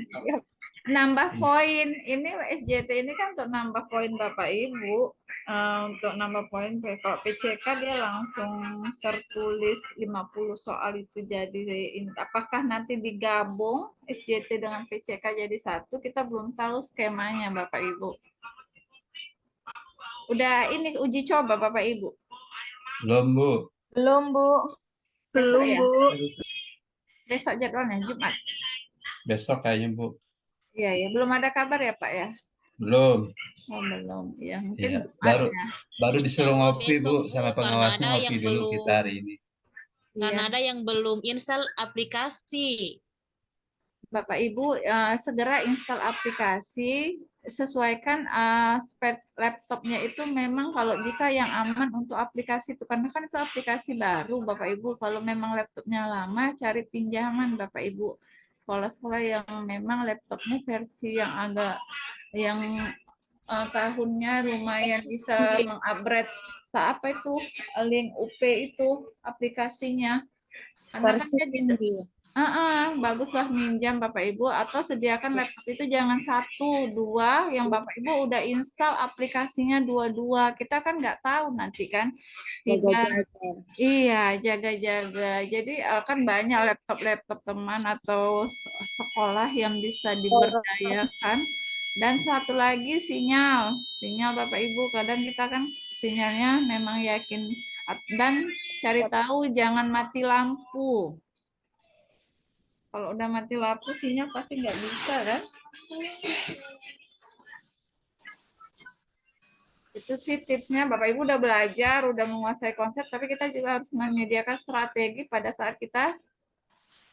nambah poin. Ini SJT ini kan untuk nambah poin Bapak Ibu. Untuk nambah poin, kalau PCK dia langsung tertulis 50 soal itu jadi apakah nanti digabung SJT dengan PCK jadi 1, kita belum tahu skemanya Bapak Ibu. Udah ini uji coba Bapak Ibu. Belum, Bu. Belum, Bu. Besok Belum, ya? Bu. Besok jadwalnya Jumat. Besok kayaknya, Bu. Iya, ya. Belum ada kabar ya, Pak ya? Belum. Oh, belum. Ya, mungkin Iya, Jumat baru ya. baru Insya disuruh Allah ngopi, besok, Bu, Bu, sama karena pengawasnya ada ngopi yang dulu kita belum hari ini. karena Iya. ada yang belum install aplikasi. Bapak Ibu segera install aplikasi, sesuaikan spek laptopnya itu memang kalau bisa yang aman untuk aplikasi itu karena kan itu aplikasi baru Bapak Ibu. Kalau memang laptopnya lama, cari pinjaman Bapak Ibu. Sekolah-sekolah yang memang laptopnya versi yang agak yang tahunnya lumayan bisa mengupgrade apa itu link UP itu aplikasinya. Karena kan Versi dia tinggi. baguslah minjam Bapak Ibu atau sediakan laptop itu jangan satu, dua, yang Bapak Ibu udah install aplikasinya dua-dua. Kita kan nggak tahu nanti kan tiba iya jaga-jaga. Jadi kan banyak laptop-laptop teman atau sekolah yang bisa diberdayakan. Dan satu lagi sinyal, sinyal Bapak Ibu kadang kita kan sinyalnya memang yakin dan cari tahu jangan mati lampu. Kalau udah mati lampu sinyal pasti nggak bisa kan? Itu sih tipsnya. Bapak Ibu udah belajar, udah menguasai konsep, tapi kita juga harus menyediakan strategi pada saat kita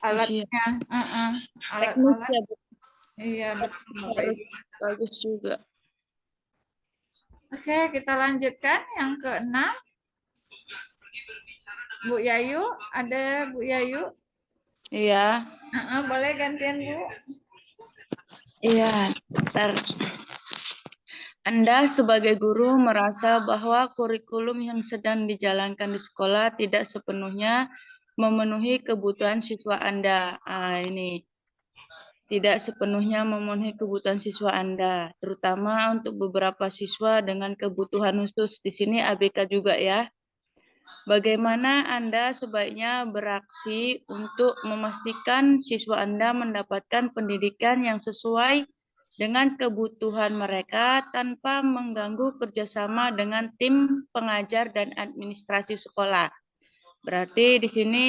alatnya, Teknis alat-alat. ya, Bu. Iya betul Bapak Harus Ibu. bagus juga. Oke, kita lanjutkan yang keenam. Bu Yayu, ada Bu Yayu? Iya, Boleh gantian Bu? iya. Ntar. Anda sebagai guru merasa bahwa kurikulum yang sedang dijalankan di sekolah tidak sepenuhnya memenuhi kebutuhan siswa Anda. Ini tidak sepenuhnya memenuhi kebutuhan siswa Anda, terutama untuk beberapa siswa dengan kebutuhan khusus. Di sini ABK juga ya. Bagaimana Anda sebaiknya beraksi untuk memastikan siswa Anda mendapatkan pendidikan yang sesuai dengan kebutuhan mereka tanpa mengganggu kerjasama dengan tim pengajar dan administrasi sekolah. Berarti di sini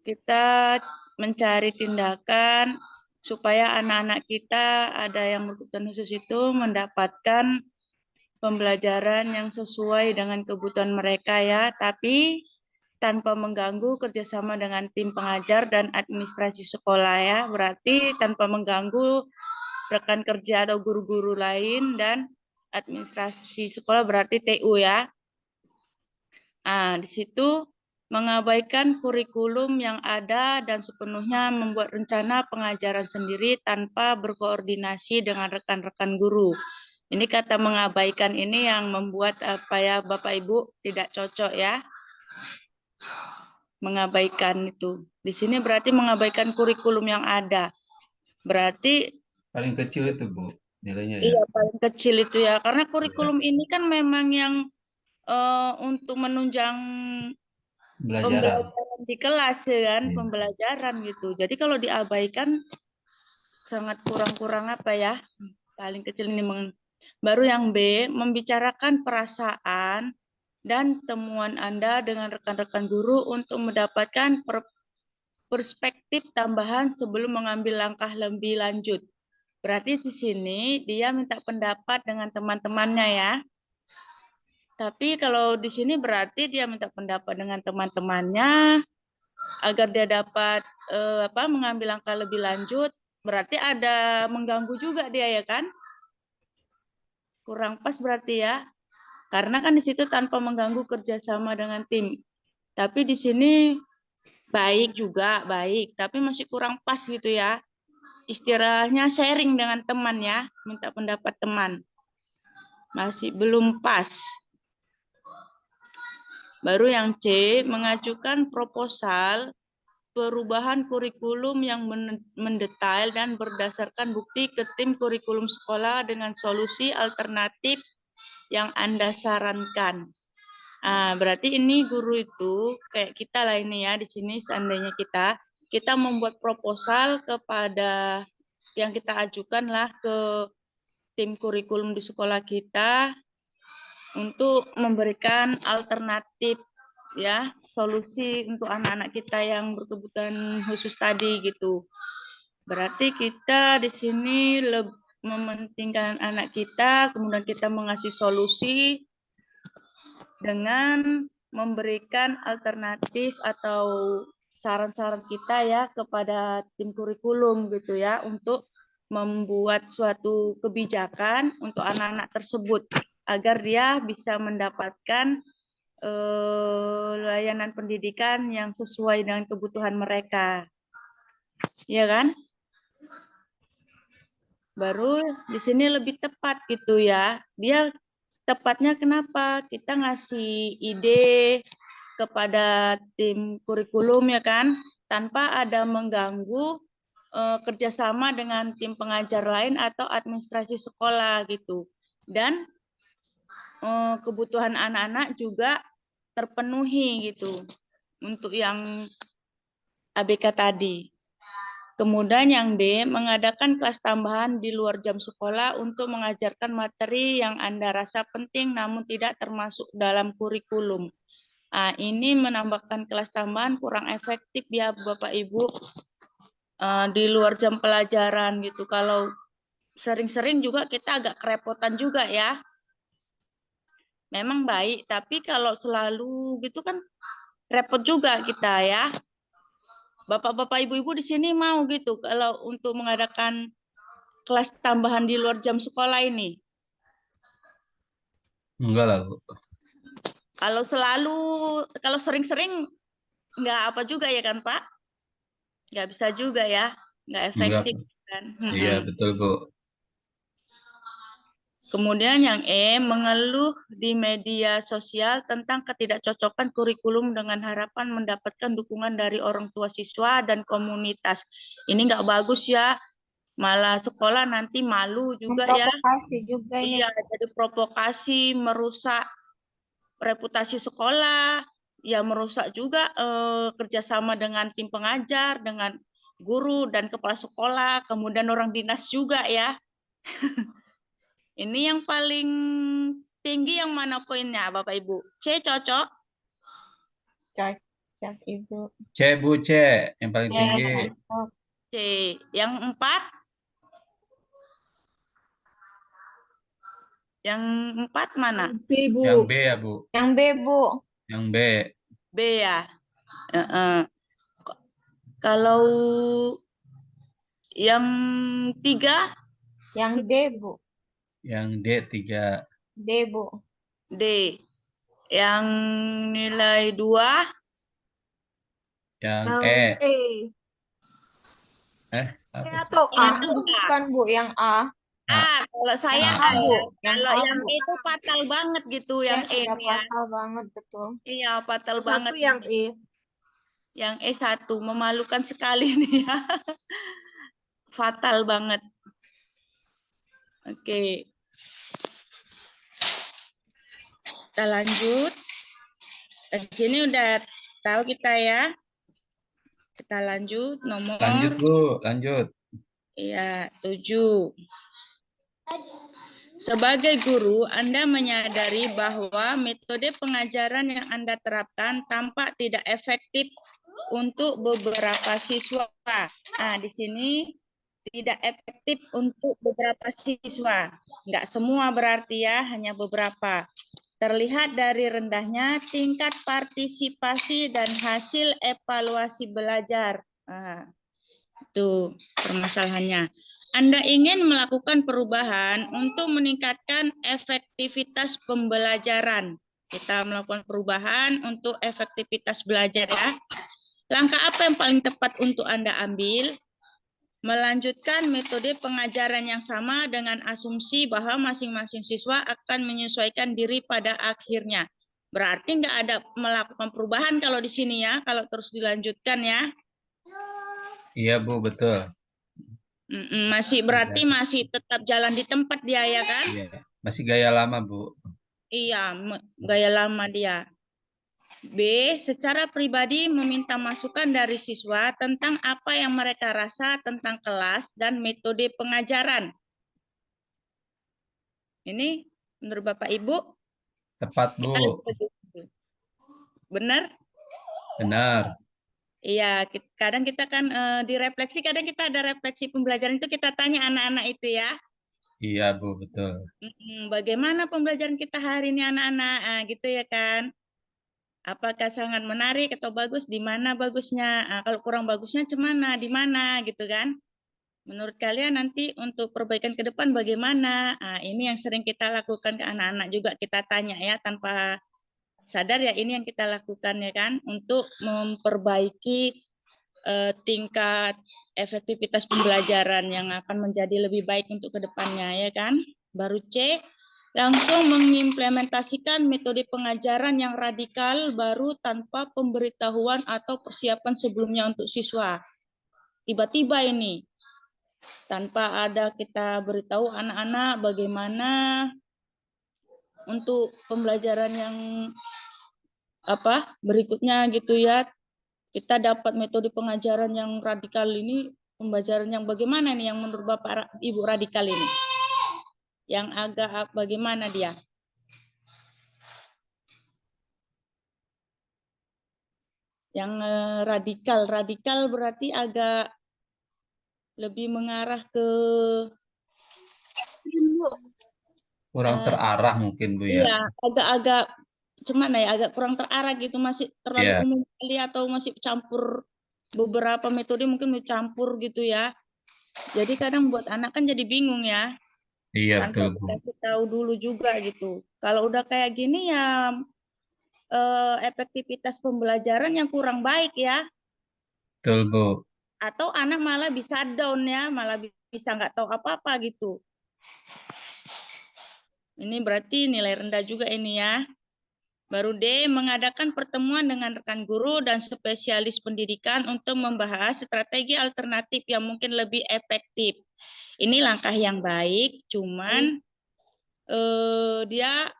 kita mencari tindakan supaya anak-anak kita ada yang kebutuhan khusus itu mendapatkan pembelajaran yang sesuai dengan kebutuhan mereka ya, tapi tanpa mengganggu kerjasama dengan tim pengajar dan administrasi sekolah ya, berarti tanpa mengganggu rekan kerja atau guru-guru lain dan administrasi sekolah berarti TU ya. Di situ mengabaikan kurikulum yang ada dan sepenuhnya membuat rencana pengajaran sendiri tanpa berkoordinasi dengan rekan-rekan guru. Ini kata mengabaikan ini yang membuat apa ya Bapak Ibu tidak cocok ya. Mengabaikan itu. Di sini berarti mengabaikan kurikulum yang ada. Berarti Paling kecil itu, Bu, nilainya ya. iya paling kecil itu ya. Karena kurikulum ini kan memang yang untuk menunjang Belajaran. pembelajaran di kelas ya kan, Iya. pembelajaran gitu. Jadi kalau diabaikan sangat kurang-kurang apa ya? Paling kecil ini baru yang B, membicarakan perasaan dan temuan Anda dengan rekan-rekan guru untuk mendapatkan perspektif tambahan sebelum mengambil langkah lebih lanjut. Berarti di sini dia minta pendapat dengan teman-temannya ya. Tapi kalau di sini berarti dia minta pendapat dengan teman-temannya agar dia dapat mengambil langkah lebih lanjut. Berarti ada mengganggu juga dia ya kan? Kurang pas berarti ya. Karena kan di situ tanpa mengganggu kerjasama dengan tim. Tapi di sini baik juga, baik. Tapi masih kurang pas gitu ya. Istilahnya sharing dengan teman ya. Minta pendapat teman. Masih belum pas. Baru yang C, mengajukan proposal perubahan kurikulum yang mendetail dan berdasarkan bukti ke tim kurikulum sekolah dengan solusi alternatif yang Anda sarankan. Berarti ini guru itu kayak kita lah ini ya di sini seandainya kita membuat proposal kepada yang kita ajukan lah ke tim kurikulum di sekolah kita untuk memberikan alternatif ya, solusi untuk anak-anak kita yang berkebutuhan khusus tadi gitu. Berarti kita di sini mementingkan anak kita, kemudian kita mengasih solusi dengan memberikan alternatif atau saran-saran kita ya kepada tim kurikulum gitu ya, untuk membuat suatu kebijakan untuk anak-anak tersebut agar dia bisa mendapatkan layanan pendidikan yang sesuai dengan kebutuhan mereka. Ya kan? Baru di sini lebih tepat gitu ya. Dia tepatnya kenapa? Kita ngasih ide kepada tim kurikulum ya kan, tanpa ada mengganggu kerjasama dengan tim pengajar lain atau administrasi sekolah gitu. Dan kebutuhan anak-anak juga terpenuhi gitu untuk yang ABK tadi. Kemudian yang D, mengadakan kelas tambahan di luar jam sekolah untuk mengajarkan materi yang Anda rasa penting namun tidak termasuk dalam kurikulum. Nah, ini menambahkan kelas tambahan kurang efektif ya Bapak Ibu, di luar jam pelajaran gitu. Kalau sering-sering juga kita agak kerepotan juga ya. Memang baik, tapi kalau selalu gitu kan repot juga kita ya. Bapak-bapak, ibu-ibu di sini mau gitu kalau untuk mengadakan kelas tambahan di luar jam sekolah ini? Enggak lah, Bu. Kalau sering-sering nggak apa juga ya kan Pak? Nggak bisa juga ya, nggak Enggak. efektif kan. Iya, betul, Bu. Kemudian yang E, mengeluh di media sosial tentang ketidakcocokan kurikulum dengan harapan mendapatkan dukungan dari orang tua siswa dan komunitas. Ini nggak bagus ya, malah sekolah nanti malu juga ya. Memprovokasi juga ini. Iya, jadi provokasi, merusak reputasi sekolah, ya merusak juga kerjasama dengan tim pengajar, dengan guru dan kepala sekolah, kemudian orang dinas juga ya. Ini yang paling tinggi yang mana poinnya, Bapak Ibu? C cocok? Cocok Ibu. C, Bu, C. Yang paling tinggi. Cocok. C. Yang 4? Yang 4 mana? B, Bu. Yang B ya, Bu. Yang B, Bu. Yang B. B ya. Kalau yang 3? Yang D, Bu. Yang D, 3. D, Bu. D. Yang nilai 2? Yang Yang E. Apa sih? atau A? Itu bukan, Bu. Yang A. Kalau saya Yang A, Bu. Yang kalau A, yang Bu. E itu fatal banget gitu, Ya, yang E sudah ini ya. fatal banget, betul. Iya, fatal Satu banget. yang E. Yang E1 memalukan sekali nih ya. Fatal banget. Oke. Kita lanjut. Di sini udah tahu kita ya. Kita lanjut nomor. Lanjut, Bu. Lanjut. Iya, 7. Sebagai guru, Anda menyadari bahwa metode pengajaran yang Anda terapkan tampak tidak efektif untuk beberapa siswa. Nah, di sini tidak efektif untuk beberapa siswa. Enggak semua berarti ya, hanya beberapa. Terlihat dari rendahnya tingkat partisipasi dan hasil evaluasi belajar. Nah, itu permasalahannya. Anda ingin melakukan perubahan untuk meningkatkan efektivitas pembelajaran. Kita melakukan perubahan untuk efektivitas belajar ya. Langkah apa yang paling tepat untuk Anda ambil? Melanjutkan metode pengajaran yang sama dengan asumsi bahwa masing-masing siswa akan menyesuaikan diri pada akhirnya. Berarti nggak ada melakukan perubahan kalau di sini ya, kalau terus dilanjutkan ya. Iya, Bu, betul. Berarti masih tetap jalan di tempat dia ya kan? Iya. Masih gaya lama, Bu. Iya, gaya lama dia. B, secara pribadi meminta masukan dari siswa tentang apa yang mereka rasa tentang kelas dan metode pengajaran. Ini menurut Bapak Ibu Tepat, Kita Bu. sebagai benar? Benar. Iya, kadang kita kan direfleksi, kadang kita ada refleksi pembelajaran itu kita tanya anak-anak itu ya. Iya, Bu, betul. Bagaimana pembelajaran kita hari ini anak-anak? Gitu ya kan. Apakah sangat menarik atau bagus? Di mana bagusnya? Kalau kurang bagusnya cemana? Di mana gitu kan? Menurut kalian nanti untuk perbaikan ke depan bagaimana? Ini yang sering kita lakukan ke anak-anak juga kita tanya ya tanpa sadar ya ini yang kita lakukan ya kan untuk memperbaiki tingkat efektivitas pembelajaran yang akan menjadi lebih baik untuk ke depannya ya kan. Baru C, langsung mengimplementasikan metode pengajaran yang radikal baru tanpa pemberitahuan atau persiapan sebelumnya untuk siswa. Tiba-tiba ini tanpa ada kita beritahu anak-anak bagaimana untuk pembelajaran yang berikutnya gitu ya. Kita dapat metode pengajaran yang radikal ini, pembelajaran yang bagaimana nih yang menurut Bapak Ibu radikal ini? Yang agak bagaimana dia? Yang radikal berarti agak lebih mengarah ke Kurang terarah mungkin, Bu, ya. iya, agak-agak cuman ya agak kurang terarah gitu, masih terlalu Iya. umum kali atau masih campur beberapa metode mungkin campur gitu ya. Jadi kadang buat anak kan jadi bingung ya. Iya, Tanpa betul, Bu. dikasih tahu dulu juga gitu. Kalau udah kayak gini ya efektivitas pembelajaran yang kurang baik ya. Betul, Bu. Atau anak malah bisa down ya, malah bisa nggak tahu apa-apa gitu. Ini berarti nilai rendah juga ini ya. Baru D, mengadakan pertemuan dengan rekan guru dan spesialis pendidikan untuk membahas strategi alternatif yang mungkin lebih efektif. Ini langkah yang baik, cuman dia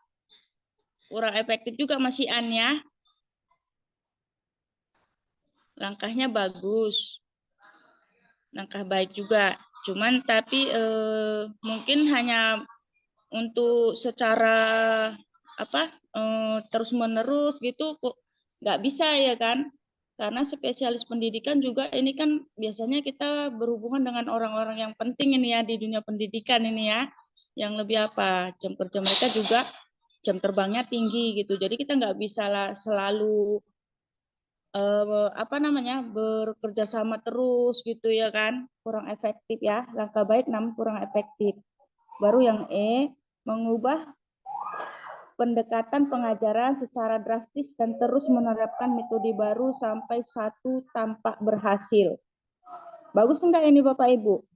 kurang efektif juga masih An ya. Langkahnya bagus. Langkah baik juga. Cuman tapi mungkin hanya untuk secara terus menerus gitu kok nggak bisa ya kan, karena spesialis pendidikan juga ini kan biasanya kita berhubungan dengan orang-orang yang penting ini ya di dunia pendidikan ini ya, yang lebih jam kerja mereka juga jam terbangnya tinggi gitu, jadi kita nggak bisa lah selalu bekerja sama terus gitu ya kan, kurang efektif ya, langkah baik namun kurang efektif. Baru yang E, mengubah pendekatan pengajaran secara drastis dan terus menerapkan metode baru sampai satu tampak berhasil. Bagus enggak ini Bapak Ibu?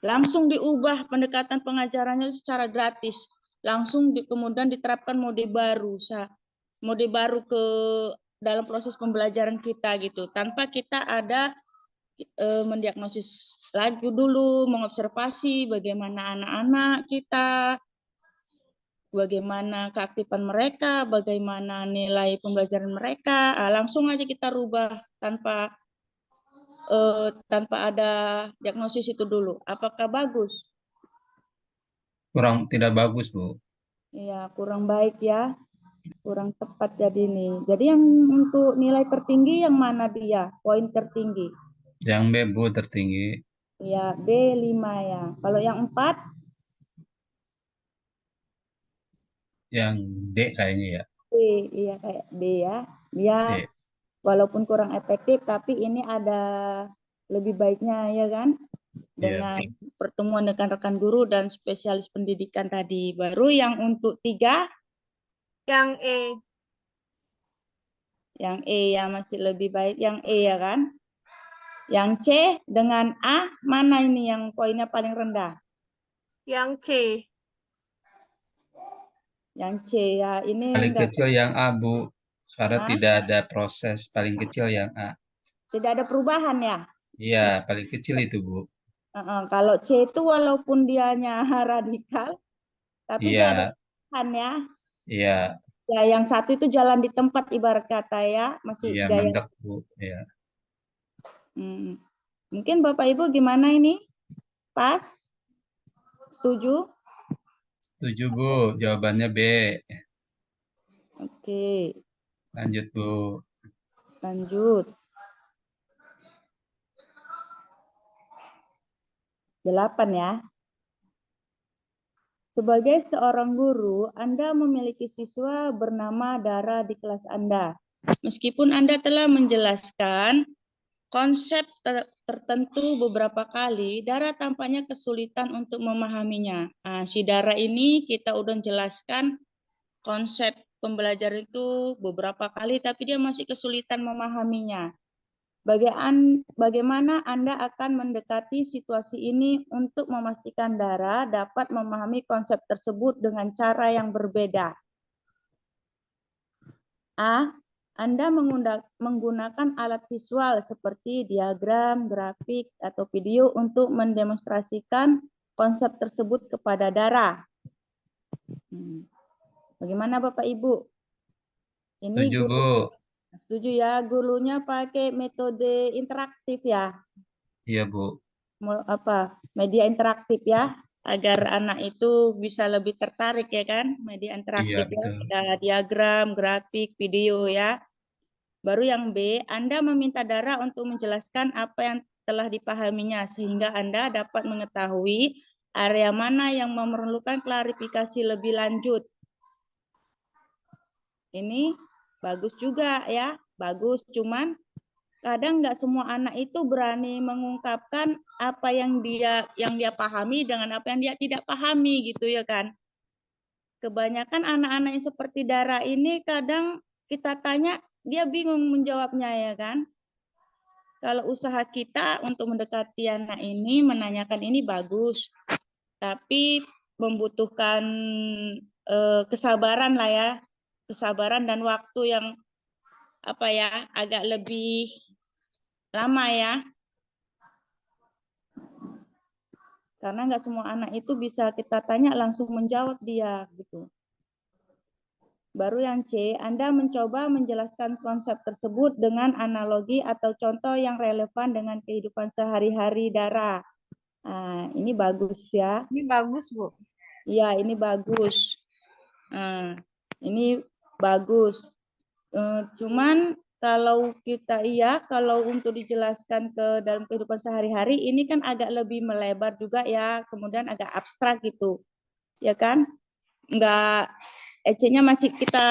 Langsung diubah pendekatan pengajarannya secara gratis. Langsung kemudian diterapkan mode baru ke dalam proses pembelajaran kita gitu. Tanpa kita ada mendiagnosis lagi dulu, mengobservasi bagaimana anak-anak kita, bagaimana keaktifan mereka, bagaimana nilai pembelajaran mereka, langsung aja kita rubah tanpa ada diagnosis itu dulu. Apakah bagus? Tidak bagus, Bu. Iya, kurang baik ya, kurang tepat jadi ini. Jadi yang untuk nilai tertinggi yang mana dia? Poin tertinggi? Yang B, Bu, tertinggi. Ya, B5 ya. Kalau yang 4? Yang D kayaknya ya. D, iya kayak D ya. Ya, D. walaupun kurang efektif, tapi ini ada lebih baiknya ya kan? Dengan Iya. pertemuan dengan rekan guru dan spesialis pendidikan tadi. Baru yang untuk 3? Yang E. Yang E ya masih lebih baik yang E ya kan? Yang C dengan A, mana ini yang poinnya paling rendah? Yang C. Yang C ya, ini Paling enggak. kecil yang A, Bu. Karena Hah? tidak ada proses, paling kecil yang A. Tidak ada perubahan ya? Iya, paling kecil itu, Bu. Kalau C itu walaupun dianya radikal, tapi dia ada Iya, perubahan ya. iya, Ya, yang satu itu jalan di tempat ibarat kata ya, masih iya, gaya. mendek, Bu. Iya. Mungkin Bapak Ibu gimana ini? Pas? Setuju? Setuju, Bu. Jawabannya B. Oke, Lanjut, Bu. lanjut. 8 ya. Sebagai seorang guru, Anda memiliki siswa bernama Dara di kelas Anda. Meskipun Anda telah menjelaskan konsep tertentu beberapa kali, Dara tampaknya kesulitan untuk memahaminya. Nah, si Dara ini kita udah jelaskan konsep pembelajaran itu beberapa kali, tapi dia masih kesulitan memahaminya. Bagaimana Anda akan mendekati situasi ini untuk memastikan Dara dapat memahami konsep tersebut dengan cara yang berbeda? A. Anda menggunakan alat visual seperti diagram, grafik, atau video untuk mendemonstrasikan konsep tersebut kepada Dara. Bagaimana Bapak Ibu? Ini Setuju, Bu. setuju ya, gurunya pakai metode interaktif ya. Iya, Bu. Media interaktif ya, agar anak itu bisa lebih tertarik ya kan, media interaktif Iya, ya, betul. ada diagram, grafik, video ya. Baru yang B, Anda meminta Dara untuk menjelaskan apa yang telah dipahaminya sehingga Anda dapat mengetahui area mana yang memerlukan klarifikasi lebih lanjut. Ini bagus juga ya, bagus, cuman kadang nggak semua anak itu berani mengungkapkan apa yang dia pahami dengan apa yang dia tidak pahami gitu ya kan. Kebanyakan anak-anak yang seperti Dara ini kadang kita tanya dia bingung menjawabnya ya kan. Kalau usaha kita untuk mendekati anak ini, menanyakan ini bagus, tapi membutuhkan kesabaran lah ya, kesabaran dan waktu yang agak lebih lama ya. Karena nggak semua anak itu bisa kita tanya langsung menjawab dia gitu. Baru yang C, Anda mencoba menjelaskan konsep tersebut dengan analogi atau contoh yang relevan dengan kehidupan sehari-hari Dara. Nah, ini bagus ya. Ini bagus, Bu. Iya, ini bagus. Ini bagus. Cuman kalau kalau untuk dijelaskan ke dalam kehidupan sehari-hari, ini kan agak lebih melebar juga ya, kemudian agak abstrak gitu, ya kan? Enggak, EC-nya masih kita,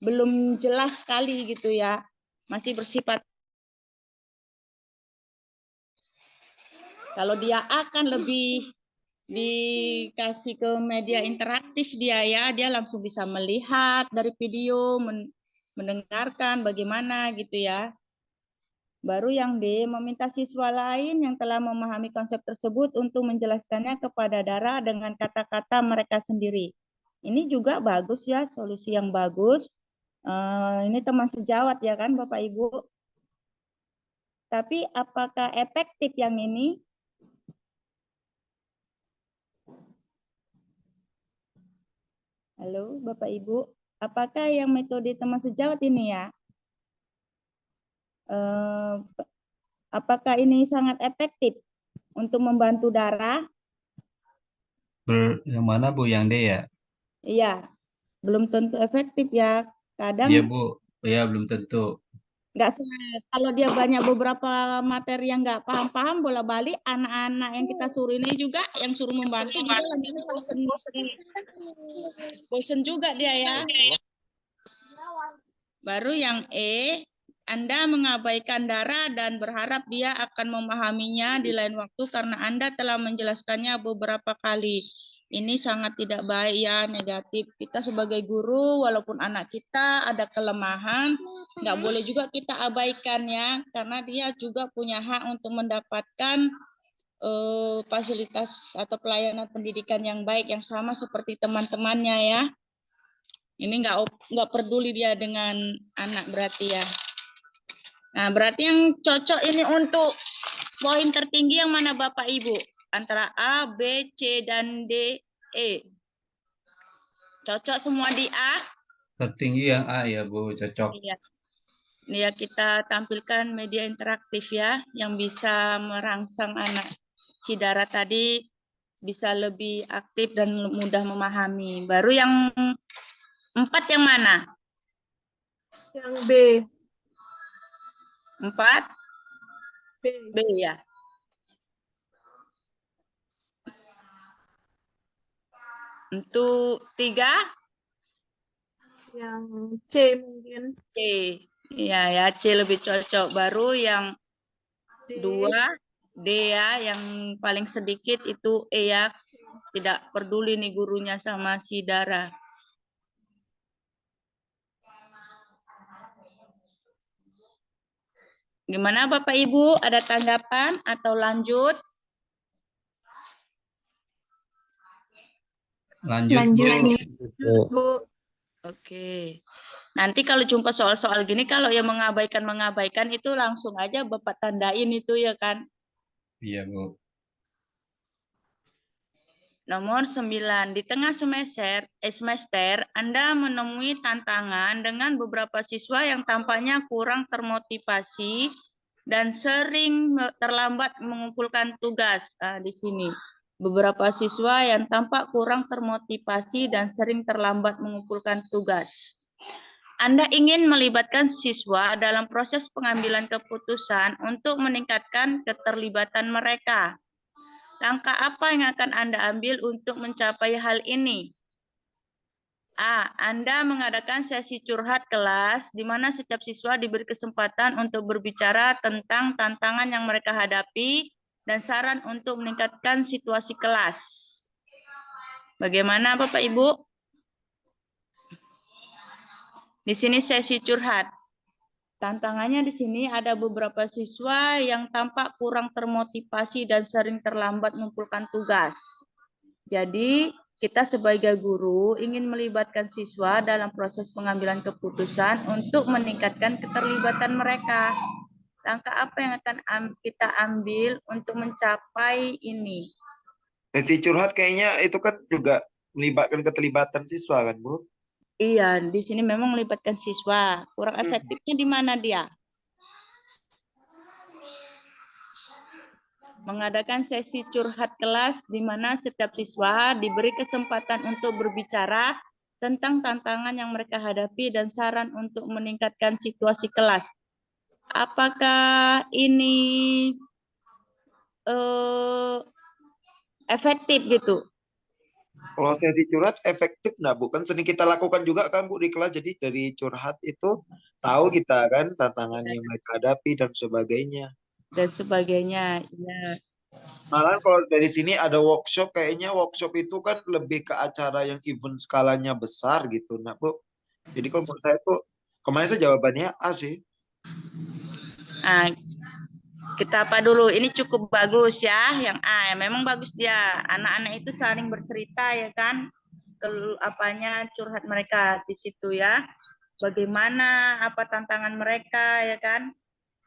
belum jelas sekali gitu ya, masih bersifat. Kalau dia akan lebih dikasih ke media interaktif dia langsung bisa melihat dari video, mendengarkan bagaimana gitu ya. Baru yang D, meminta siswa lain yang telah memahami konsep tersebut untuk menjelaskannya kepada Dara dengan kata-kata mereka sendiri. Ini juga bagus ya, solusi yang bagus. Ini teman sejawat ya kan Bapak Ibu. Tapi apakah efektif yang ini? Halo Bapak Ibu, apakah yang metode teman sejawat ini ya? Apakah ini sangat efektif untuk membantu Dara? Yang mana, Bu? Yang D ya? Iya, belum tentu efektif ya. Kadang Iya, Bu. Iya, belum tentu. kalau dia banyak beberapa materi yang nggak paham-paham, bola-balik anak-anak yang kita suruh ini juga, yang suruh membantu juga bosen juga dia ya. Baru yang E, Anda mengabaikan Dara dan berharap dia akan memahaminya di lain waktu karena Anda telah menjelaskannya beberapa kali. Ini sangat tidak baik ya, negatif. Kita sebagai guru, walaupun anak kita ada kelemahan, nggak boleh juga kita abaikan ya, karena dia juga punya hak untuk mendapatkan fasilitas atau pelayanan pendidikan yang baik, yang sama seperti teman-temannya ya. Ini nggak peduli dia dengan anak berarti ya. Nah, berarti yang cocok ini untuk poin tertinggi yang mana Bapak Ibu? Antara A, B, C, dan D, E. Cocok semua di A? Tertinggi yang A ya, Bu. Cocok. Iya. Ini ya kita tampilkan media interaktif ya, yang bisa merangsang anak si Dara tadi bisa lebih aktif dan mudah memahami. Baru yang 4 yang mana? Yang B. 4 B. B ya. Untuk 3 Yang C mungkin. C. Iya ya, C lebih cocok. Baru yang D. 2 D ya, yang paling sedikit itu E ya. Tidak peduli nih gurunya sama si Dara. Gimana Bapak Ibu? Ada tanggapan atau lanjut? Lanjut, Lanjut, Bu. Bu. Bu. Oke. Nanti kalau jumpa soal-soal gini, kalau yang mengabaikan itu langsung aja Bapak tandain itu ya kan. Iya, Bu. Nomor 9, di tengah semester Anda menemui tantangan dengan beberapa siswa yang tampaknya kurang termotivasi dan sering terlambat mengumpulkan tugas. Di sini. Beberapa siswa yang tampak kurang termotivasi dan sering terlambat mengumpulkan tugas. Anda ingin melibatkan siswa dalam proses pengambilan keputusan untuk meningkatkan keterlibatan mereka. Langkah apa yang akan Anda ambil untuk mencapai hal ini? A. Anda mengadakan sesi curhat kelas di mana setiap siswa diberi kesempatan untuk berbicara tentang tantangan yang mereka hadapi dan saran untuk meningkatkan situasi kelas. Bagaimana Bapak Ibu? Di sini sesi curhat. Tantangannya di sini ada beberapa siswa yang tampak kurang termotivasi dan sering terlambat mengumpulkan tugas. Jadi, kita sebagai guru ingin melibatkan siswa dalam proses pengambilan keputusan untuk meningkatkan keterlibatan mereka. Langkah apa yang akan kita ambil untuk mencapai ini? Sesi curhat kayaknya itu kan juga melibatkan keterlibatan siswa kan, Bu? Iya, di sini memang melibatkan siswa. Kurang efektifnya di mana dia? Mengadakan sesi curhat kelas di mana setiap siswa diberi kesempatan untuk berbicara tentang tantangan yang mereka hadapi dan saran untuk meningkatkan situasi kelas. Apakah ini efektif gitu? Kalau sesi curhat efektif nggak, Bu? Kan sering kita lakukan juga kan, Bu, di kelas. Jadi dari curhat itu tahu kita kan tantangan yang mereka hadapi dan sebagainya. Dan sebagainya. Ya. Malah kalau dari sini ada workshop, kayaknya workshop itu kan lebih ke acara yang event skalanya besar gitu, nah, Bu. Jadi kalau menurut saya tuh, kemarin saya jawabannya A sih. Nah, kita apa dulu? Ini cukup bagus ya, yang A. Ya, memang bagus dia. Anak-anak itu saling bercerita ya kan, apanya curhat mereka di situ ya. Bagaimana apa tantangan mereka ya kan?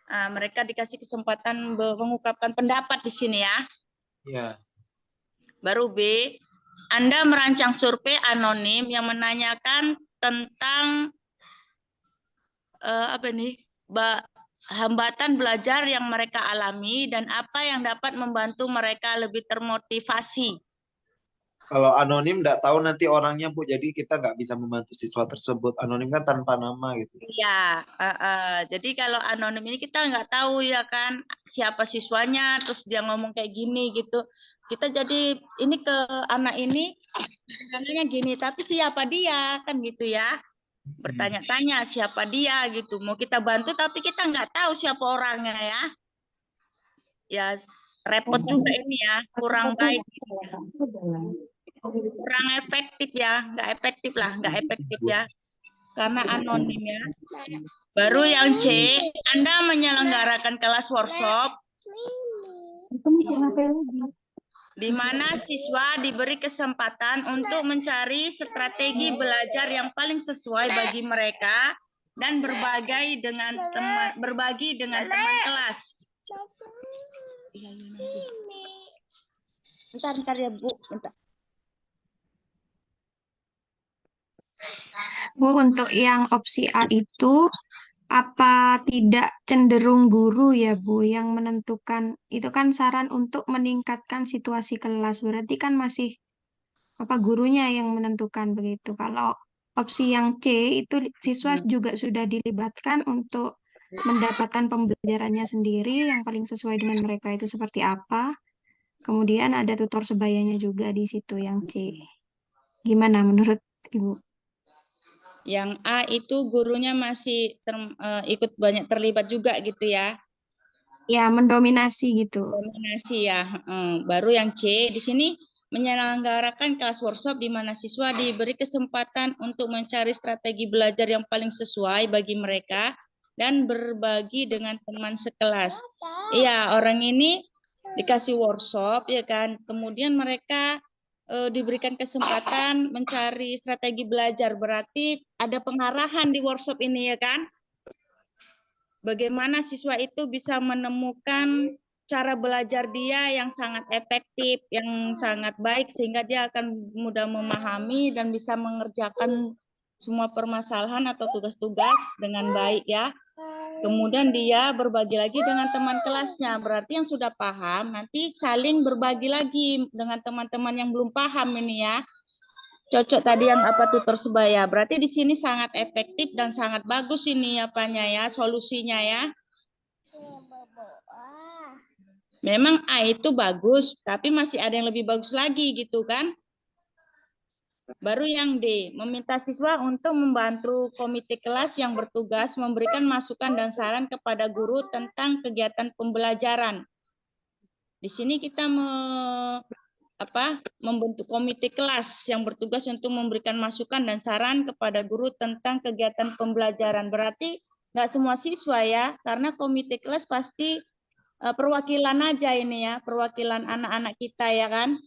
Mereka dikasih kesempatan mengungkapkan pendapat di sini ya. Ya. Baru B, Anda merancang survei anonim yang menanyakan tentang hambatan belajar yang mereka alami dan apa yang dapat membantu mereka lebih termotivasi. Kalau anonim nggak tahu nanti orangnya, Bu, jadi kita nggak bisa membantu siswa tersebut. Anonim kan tanpa nama gitu. Iya, jadi kalau anonim ini kita nggak tahu ya kan siapa siswanya, terus dia ngomong kayak gini gitu. Kita jadi ini ke anak ini bilangnya gini, tapi siapa dia kan gitu ya. Bertanya-tanya siapa dia gitu. Mau kita bantu tapi kita nggak tahu siapa orangnya ya. Ya repot juga ini ya, kurang baik. Kurang efektif ya, nggak efektif ya. Karena anonim ya. Baru yang C, Anda menyelenggarakan kelas workshop di mana siswa diberi kesempatan untuk mencari strategi belajar yang paling sesuai bagi mereka dan berbagi dengan teman kelas. Bentar ya Bu, bentar. Bu, untuk yang opsi A itu apa tidak cenderung guru ya Bu yang menentukan? Itu kan saran untuk meningkatkan situasi kelas. Berarti kan masih apa gurunya yang menentukan begitu. Kalau opsi yang C itu siswa juga sudah dilibatkan untuk mendapatkan pembelajarannya sendiri yang paling sesuai dengan mereka itu seperti apa. Kemudian ada tutor sebayanya juga di situ yang C. Gimana menurut Ibu? Yang A itu gurunya masih ikut banyak terlibat juga gitu ya. Ya, mendominasi gitu. Dominasi ya. Baru yang C di sini menyelenggarakan kelas workshop di mana siswa diberi kesempatan untuk mencari strategi belajar yang paling sesuai bagi mereka dan berbagi dengan teman sekelas. Iya, orang ini dikasih workshop ya kan. Kemudian mereka diberikan kesempatan mencari strategi belajar. Berarti ada pengarahan di workshop ini ya kan. Bagaimana siswa itu bisa menemukan cara belajar dia yang sangat efektif, yang sangat baik, sehingga dia akan mudah memahami dan bisa mengerjakan semua permasalahan atau tugas-tugas dengan baik ya. Kemudian dia berbagi lagi dengan teman kelasnya. Berarti yang sudah paham nanti saling berbagi lagi dengan teman-teman yang belum paham ini ya. Cocok tadi yang apa tutor sebaya. Berarti di sini sangat efektif dan sangat bagus ini apanya ya, solusinya ya. Memang A itu bagus, tapi masih ada yang lebih bagus lagi gitu kan. Baru yang D, meminta siswa untuk membantu komite kelas yang bertugas memberikan masukan dan saran kepada guru tentang kegiatan pembelajaran. Di sini kita membentuk komite kelas yang bertugas untuk memberikan masukan dan saran kepada guru tentang kegiatan pembelajaran. Berarti nggak semua siswa ya, karena komite kelas pasti perwakilan aja ini ya, perwakilan anak-anak kita ya kan.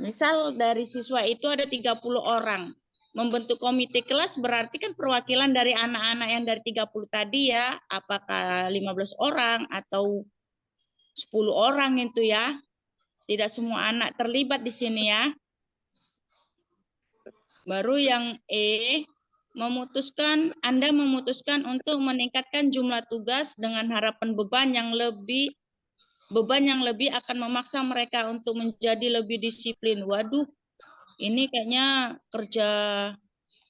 Misal dari siswa itu ada 30 orang. Membentuk komite kelas berarti kan perwakilan dari anak-anak yang dari 30 tadi ya. Apakah 15 orang atau 10 orang itu ya. Tidak semua anak terlibat di sini ya. Baru yang E, Anda memutuskan untuk meningkatkan jumlah tugas dengan harapan beban yang lebih akan memaksa mereka untuk menjadi lebih disiplin. Waduh, ini kayaknya kerja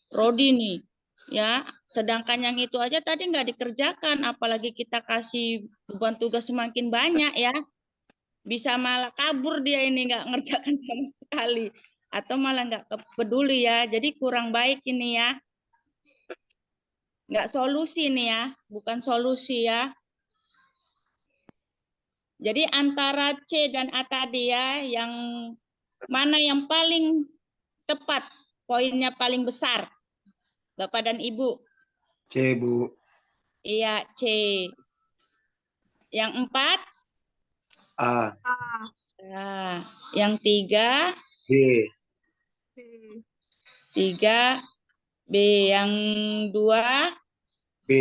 Rodi nih, ya. Sedangkan yang itu aja tadi nggak dikerjakan, apalagi kita kasih beban tugas semakin banyak ya. Bisa malah kabur dia ini nggak ngerjakan sama sekali, atau malah nggak peduli ya. Jadi kurang baik ini ya. Nggak solusi nih ya, bukan solusi ya. Jadi antara C dan A tadi ya, yang mana yang paling tepat, poinnya paling besar, Bapak dan Ibu? C, Bu. Iya, C. Yang 4? A. Nah, yang 3? B. 3. B. Yang 2? B.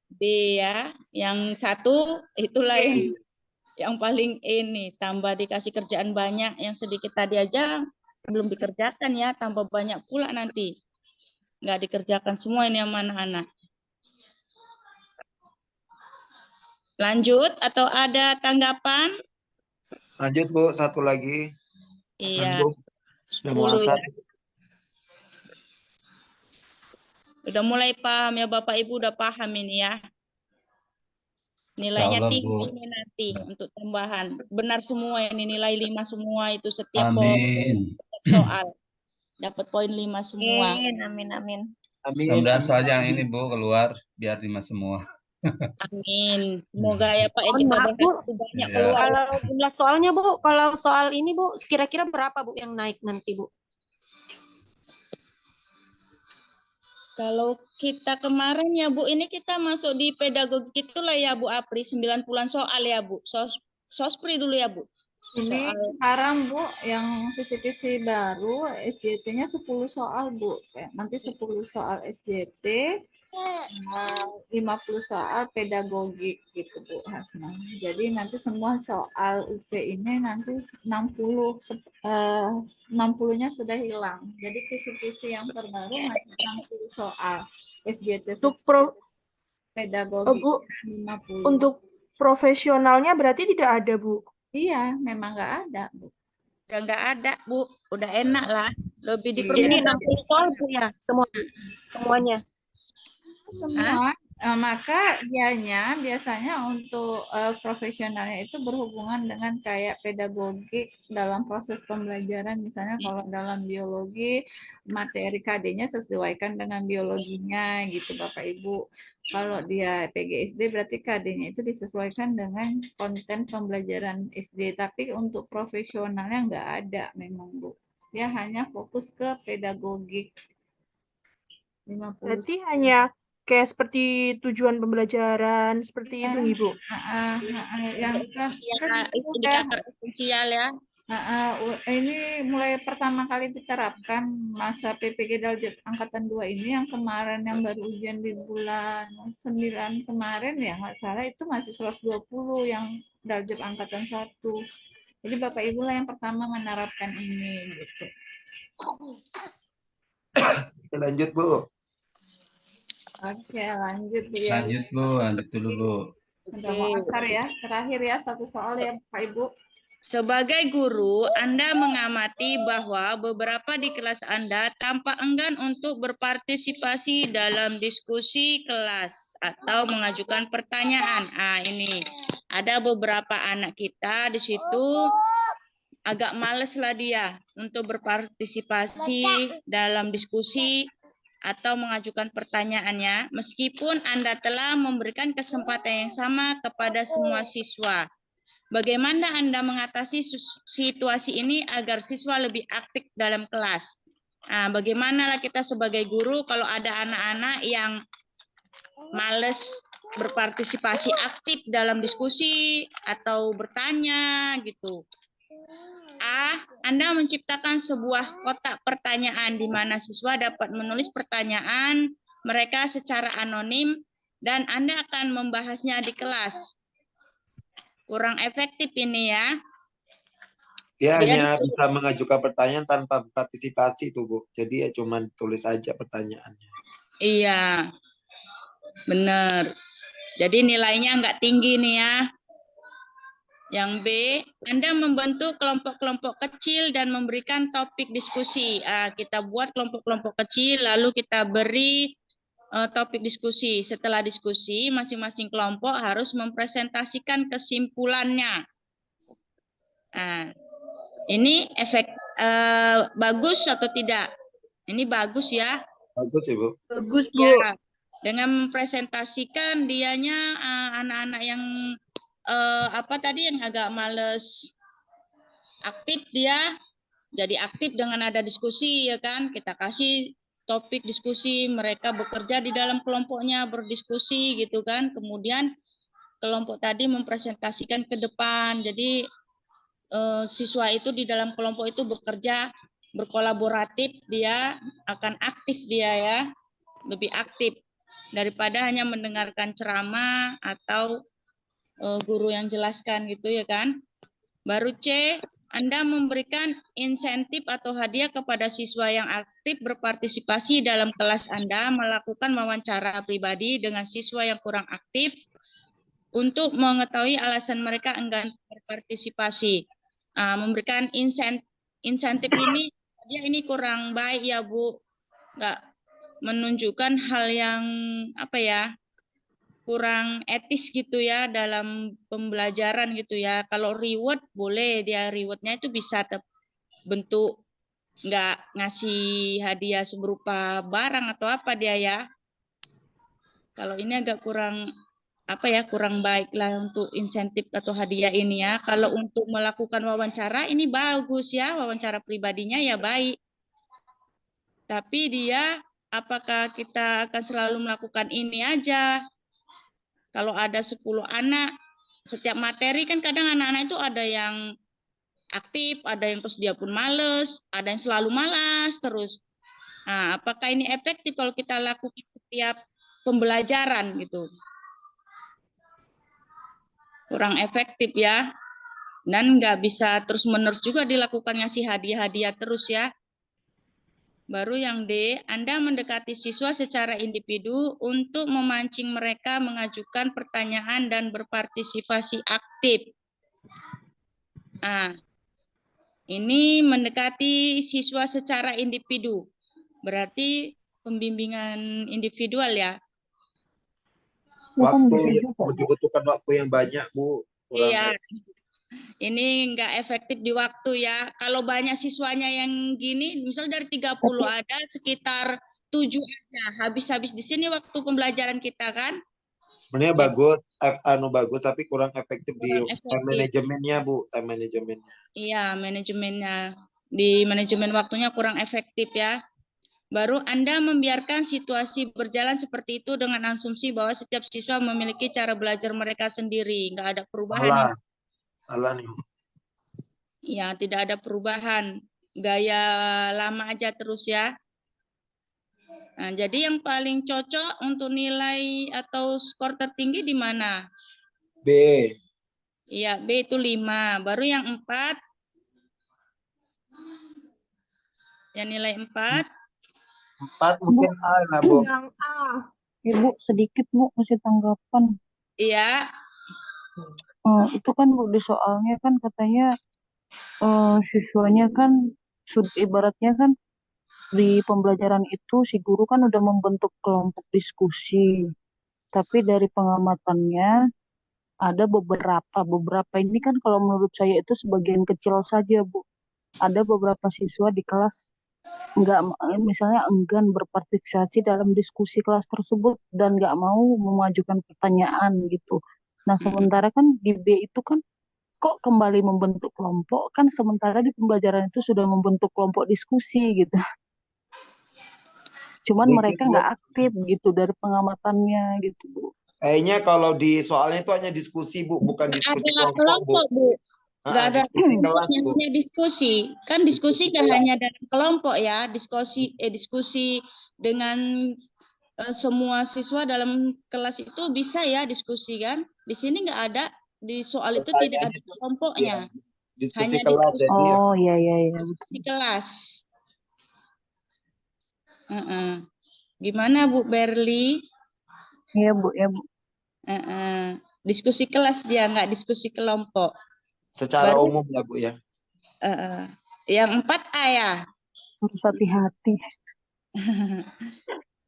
B ya. Yang 1 itulah yang paling ini, tambah dikasih kerjaan banyak, yang sedikit tadi aja belum dikerjakan ya, tambah banyak pula nanti. Nggak dikerjakan semua ini yang anak-anak. Lanjut atau ada tanggapan? Lanjut, Bu. Satu lagi. Iya. Sudah mau 10 asar. ya. Udah mulai paham ya Bapak Ibu, udah paham ini ya. Nilainya Insyaallah, tinggi Bu. ini nanti untuk tambahan. Benar semua ini, nilai 5 semua itu setiap Amin. soal. Dapat poin 5 semua. Amin, amin, amin. Amin. Mudah-mudahan soal yang ini, Bu, keluar biar 5 semua. Amin. Semoga ya Pak ya, Mohon kita maaf, Bu. berhasil banyak Iya. keluar. Kalau jumlah soalnya, Bu, kalau soal ini, Bu, kira-kira berapa, Bu, yang naik nanti, Bu? Kalau kita kemarin ya Bu, ini kita masuk di pedagogik itulah ya Bu Apri, 90-an soal ya Bu. Sospri dulu ya Bu. Ini sekarang Bu, yang kisi-kisi baru SJT-nya 10 soal Bu. Nanti 10 soal SJT, 50 soal pedagogik gitu Bu Hasna. Jadi nanti semua soal UP ini nanti 60-nya sudah hilang. Jadi kisi-kisi yang terbaru masih 60 soal. SJT Untuk pro, pedagogi Bu, 50. untuk profesionalnya berarti tidak ada, Bu. Iya, memang nggak ada, Bu. Udah nggak ada, Bu. Udah enak lah. Lebih Iya. Jadi dipermudah. 60 soal Bu ya, semuanya. Semua. Maka biasanya untuk profesionalnya itu berhubungan dengan kayak pedagogik dalam proses pembelajaran. Misalnya kalau dalam biologi, materi KD-nya sesuaikan dengan biologinya gitu Bapak Ibu. Kalau dia PGSD berarti KD-nya itu disesuaikan dengan konten pembelajaran SD. Tapi untuk profesionalnya nggak ada memang Bu. Dia hanya fokus ke pedagogik. 50. Berarti hanya kayak seperti tujuan pembelajaran seperti itu nih, Bu. Yang kan Ya, itu udah indikator esensial ya. ini mulai pertama kali diterapkan masa PPG Daljeb Angkatan 2 ini yang kemarin yang baru ujian di bulan 9 kemarin ya nggak salah itu masih 120 yang Daljeb Angkatan 1. Jadi Bapak Ibu lah yang pertama menerapkan ini gitu. Oke, lanjut Bu. Oke, lanjut Bu ya. Lanjut Bu, lanjut dulu Bu. Udah mau asar ya. Terakhir ya satu soal ya Bapak Ibu. Sebagai guru, Anda mengamati bahwa beberapa di kelas Anda tampak enggan untuk berpartisipasi dalam diskusi kelas atau mengajukan pertanyaan. Ini ada beberapa anak kita di situ agak males lah dia untuk berpartisipasi dalam diskusi atau mengajukan pertanyaannya, meskipun Anda telah memberikan kesempatan yang sama kepada semua siswa. Bagaimana Anda mengatasi situasi ini agar siswa lebih aktif dalam kelas? Bagaimana kita sebagai guru kalau ada anak-anak yang males berpartisipasi aktif dalam diskusi atau bertanya gitu. Anda menciptakan sebuah kotak pertanyaan di mana siswa dapat menulis pertanyaan mereka secara anonim dan Anda akan membahasnya di kelas. Kurang efektif ini ya. Dia hanya bisa mengajukan pertanyaan tanpa partisipasi tuh Bu. Jadi ya cuman tulis aja pertanyaannya. Iya, benar. Jadi nilainya nggak tinggi nih ya. Yang B, Anda membentuk kelompok-kelompok kecil dan memberikan topik diskusi. Kita buat kelompok-kelompok kecil, lalu kita beri topik diskusi. Setelah diskusi, masing-masing kelompok harus mempresentasikan kesimpulannya. Ini efek bagus atau tidak? Ini bagus ya. Bagus ya Bu. Bagus Bu. Ya, dengan mempresentasikan dianya anak-anak yang yang agak males aktif dia jadi aktif dengan ada diskusi ya kan. Kita kasih topik diskusi, mereka bekerja di dalam kelompoknya berdiskusi gitu kan. Kemudian kelompok tadi mempresentasikan ke depan. Jadi siswa itu di dalam kelompok itu bekerja berkolaboratif, dia akan aktif dia ya, lebih aktif daripada hanya mendengarkan ceramah atau guru yang jelaskan gitu ya kan. Baru C, Anda memberikan insentif atau hadiah kepada siswa yang aktif berpartisipasi dalam kelas Anda, melakukan wawancara pribadi dengan siswa yang kurang aktif untuk mengetahui alasan mereka enggan berpartisipasi. Memberikan insentif ini, dia ini kurang baik ya Bu, nggak menunjukkan hal yang kurang etis gitu ya dalam pembelajaran gitu ya. Kalau reward boleh, dia rewardnya itu bisa bentuk nggak ngasih hadiah berupa barang atau apa dia ya. Kalau ini agak kurang kurang baik lah untuk insentif atau hadiah ini ya. Kalau untuk melakukan wawancara ini bagus ya, wawancara pribadinya ya baik. Tapi dia apakah kita akan selalu melakukan ini aja? Kalau ada 10 anak, setiap materi kan kadang anak-anak itu ada yang aktif, ada yang terus dia pun males, ada yang selalu malas terus. Apakah ini efektif kalau kita lakukan setiap pembelajaran gitu? Kurang efektif ya. Dan nggak bisa terus-menerus juga dilakukan ngasih hadiah-hadiah terus ya. Baru yang D, Anda mendekati siswa secara individu untuk memancing mereka mengajukan pertanyaan dan berpartisipasi aktif. Nah, ini mendekati siswa secara individu. Berarti pembimbingan individual ya. Waktu dibutuhkan waktu yang banyak, Bu. Kurang Iya. Ini enggak efektif di waktu ya. Kalau banyak siswanya yang gini, misal dari 30 ada sekitar 7 aja. Habis-habis di sini waktu pembelajaran kita kan. Sebenarnya bagus, bagus, tapi kurang efektif di Kurang time efektif. manajemennya, Bu. Time manajemennya. Iya, manajemennya. Di manajemen waktunya kurang efektif ya. Baru Anda membiarkan situasi berjalan seperti itu dengan asumsi bahwa setiap siswa memiliki cara belajar mereka sendiri. Enggak ada perubahan. Salah nih. Ya, tidak ada perubahan. Gaya lama aja terus ya. Nah, jadi yang paling cocok untuk nilai atau skor tertinggi di mana? B. Iya, B itu 5. Baru yang 4. Yang nilai 4. 4 mungkin A lah, Bu. Yang A. Ibu, sedikit Bu, kasih tanggapan. Iya. Itu kan Bu, di soalnya kan katanya siswanya kan ibaratnya kan di pembelajaran itu si guru kan udah membentuk kelompok diskusi. Tapi dari pengamatannya ada beberapa ini kan kalau menurut saya itu sebagian kecil saja, Bu. Ada beberapa siswa di kelas misalnya enggan berpartisipasi dalam diskusi kelas tersebut dan nggak mau memajukan pertanyaan gitu. Nah, sementara kan di B itu kan kok kembali membentuk kelompok kan sementara di pembelajaran itu sudah membentuk kelompok diskusi gitu. Cuman mereka nggak aktif gitu dari pengamatannya gitu, Bu. Kayaknya kalau di soalnya itu hanya diskusi, Bu, bukan diskusi Ada kelompok, Bu. Nggak ada Diskusi kelas, Bu. hanya diskusi. Kan diskusi nggak hanya dalam kelompok ya. Diskusi dengan semua siswa dalam kelas itu bisa ya diskusi kan. Di sini nggak ada. Di soal itu tidak ada kelompoknya. Diskusi Hanya kelas. diskusi, Oh, iya. diskusi kelas. Gimana Bu Berli? Iya, Bu, ya, Bu. Diskusi kelas dia, nggak diskusi kelompok. Secara umum ya, Bu ya. Yang 4A ya. Harus hati-hati.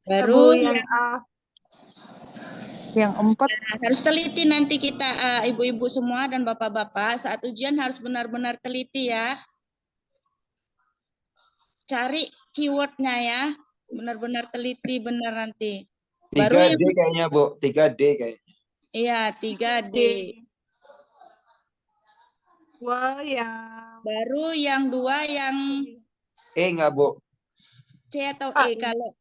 Baru yang A. Yang 4 harus teliti nanti kita ibu-ibu semua dan bapak-bapak saat ujian harus benar-benar teliti ya. Cari keywordnya ya. Benar-benar teliti benar nanti. 3D kayaknya, Bu. 3D kayaknya. Iya, 3D. Wah, yang Baru yang 2 yang E nggak, Bu? C atau E kalau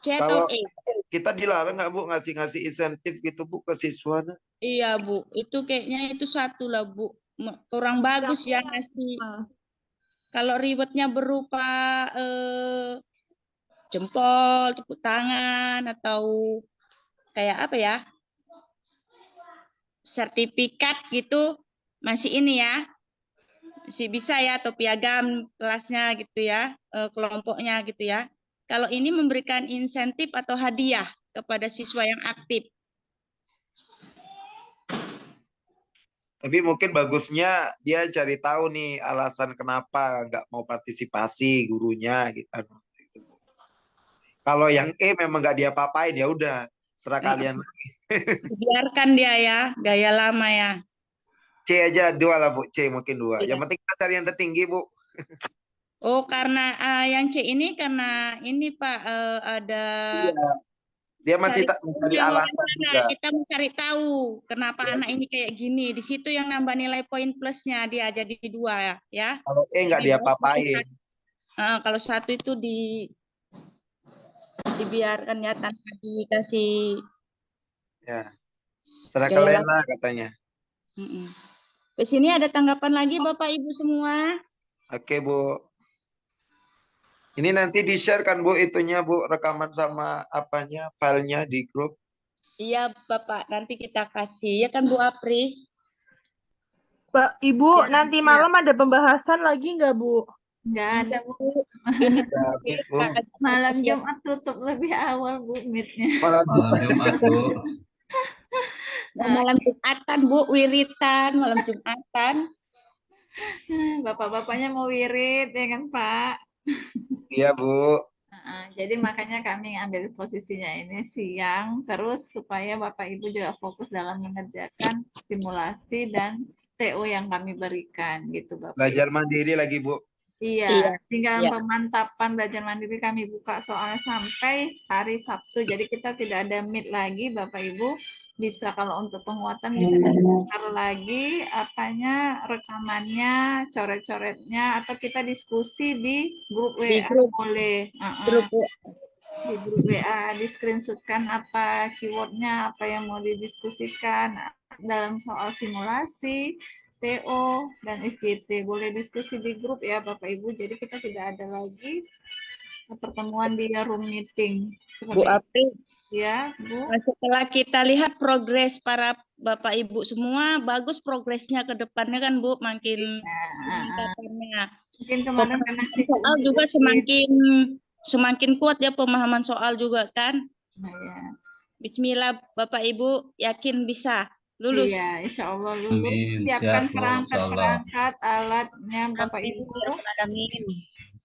C atau E. Kita dilarang nggak, Bu, ngasih insentif gitu, Bu, ke siswa? Iya, Bu. Itu kayaknya itu satu lah, Bu. Kurang bagus ya ngasih. Kalau rewardnya berupa jempol, tepuk tangan, atau kayak apa ya, sertifikat gitu, masih ini ya, masih bisa ya, atau piagam kelasnya gitu ya, kelompoknya gitu ya. Kalau ini memberikan insentif atau hadiah kepada siswa yang aktif. Tapi mungkin bagusnya dia cari tahu nih alasan kenapa nggak mau partisipasi gurunya gitu. Kalau yang E memang nggak dia papain ya udah serah kalian. Biarkan dia ya, gaya lama ya. C aja 2 lah, Bu. C mungkin 2. Yang penting kita cari yang tertinggi, Bu. Oh, karena yang C ini karena ini Pak ada. Iya. Dia masih mencari alasan juga. Kita mencari tahu kenapa anak ini kayak gini. Di situ yang nambah nilai poin plusnya dia jadi 2 ya. Kalau E nggak dia papain. Kalau 1 itu dibiarkan ya tanpa dikasih. Ya. Serah kalian lah katanya. Di sini ada tanggapan lagi Bapak Ibu semua? Oke, Bu. Ini nanti di-share kan, Bu, itunya, Bu, rekaman sama apanya, filenya di grup. Iya, Bapak. Nanti kita kasih. Ya kan, Bu Apri? Ibu, nanti malam ada pembahasan lagi nggak, Bu? Nggak ada, Bu. Ini Udah habis, Bu. Malam Jumat tutup lebih awal, Bu, meet-nya. Malam Malam Jumat, Bu. malam Jumatan, Bu, wiritan, malam Jumatan. Bapak-bapaknya mau wirid, ya kan, Pak? Iya, Bu. Jadi makanya kami ambil posisinya ini siang, terus supaya Bapak Ibu juga fokus dalam mengerjakan simulasi dan TO yang kami berikan, gitu, Bapak Belajar Ibu. mandiri lagi, Bu. Iya, tinggal iya. pemantapan belajar mandiri kami buka soalnya sampai hari Sabtu. Jadi kita tidak ada meet lagi, Bapak Ibu. Bisa kalau untuk penguatan bisa ditukar lagi apanya rekamannya, coret-coretnya, atau kita diskusi di grup Di WA grup, boleh. grup Di grup WA di screenshotkan apa keywordnya, apa yang mau didiskusikan dalam soal simulasi, TO, dan SJT. Boleh diskusi di grup ya Bapak Ibu. Jadi kita tidak ada lagi pertemuan di room meeting. Bu Seperti April. ya, Bu. Setelah kita lihat progres para Bapak Ibu semua, bagus progresnya ke depannya kan Bu, makin peningkatannya. Mungkin kemarin karena Soal juga semakin kuat ya pemahaman soal juga kan. Bismillah Bapak Ibu yakin bisa lulus. Iya, insya Allah lulus. Amin. Siapkan Siap, Bu. Insya Allah. perangkat-perangkat alatnya Bapak Ibu.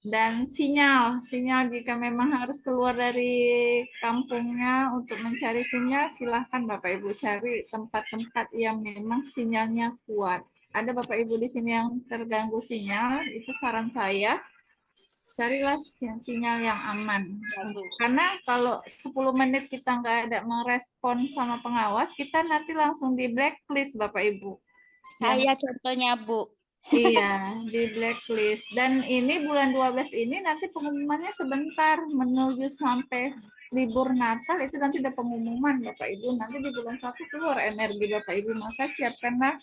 Dan sinyal jika memang harus keluar dari kampungnya untuk mencari sinyal, silahkan Bapak Ibu cari tempat-tempat yang memang sinyalnya kuat. Ada Bapak Ibu di sini yang terganggu sinyal, itu saran saya, carilah sinyal yang aman. Karena kalau 10 menit kita nggak ada merespon sama pengawas, kita nanti langsung di blacklist Bapak Ibu. Saya contohnya Bu. Iya, di blacklist. Dan ini bulan 12 ini nanti pengumumannya sebentar menuju sampai libur Natal, itu nanti ada pengumuman Bapak Ibu. Nanti di bulan 1 keluar energi Bapak Ibu. Maka siapkanlah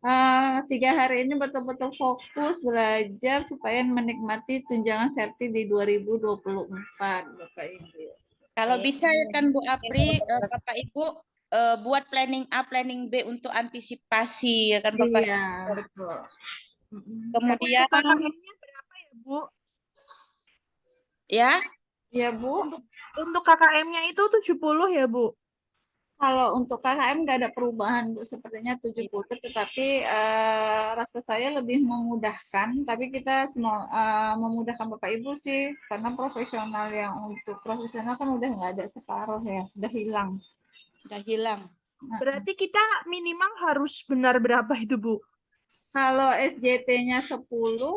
3 hari ini betul-betul fokus belajar supaya menikmati tunjangan serti di 2024 Bapak Ibu. Kalau bisa ya kan Bu Apri, Bapak Ibu buat planning A, planning B untuk antisipasi ya kan Bapak. Iya, betul. Kemudian KKM-nya berapa ya, Bu? ya, Ya, Bu. Untuk KKM-nya itu 70 ya, Bu? Kalau untuk KKM nggak ada perubahan, Bu. Sepertinya 70, tetapi rasa saya lebih memudahkan. Tapi kita semua memudahkan Bapak Ibu sih, karena profesional yang untuk profesional kan udah nggak ada separuh ya, udah hilang. udah hilang. Berarti kita minimal harus benar berapa itu, Bu? Kalau SJT-nya 10,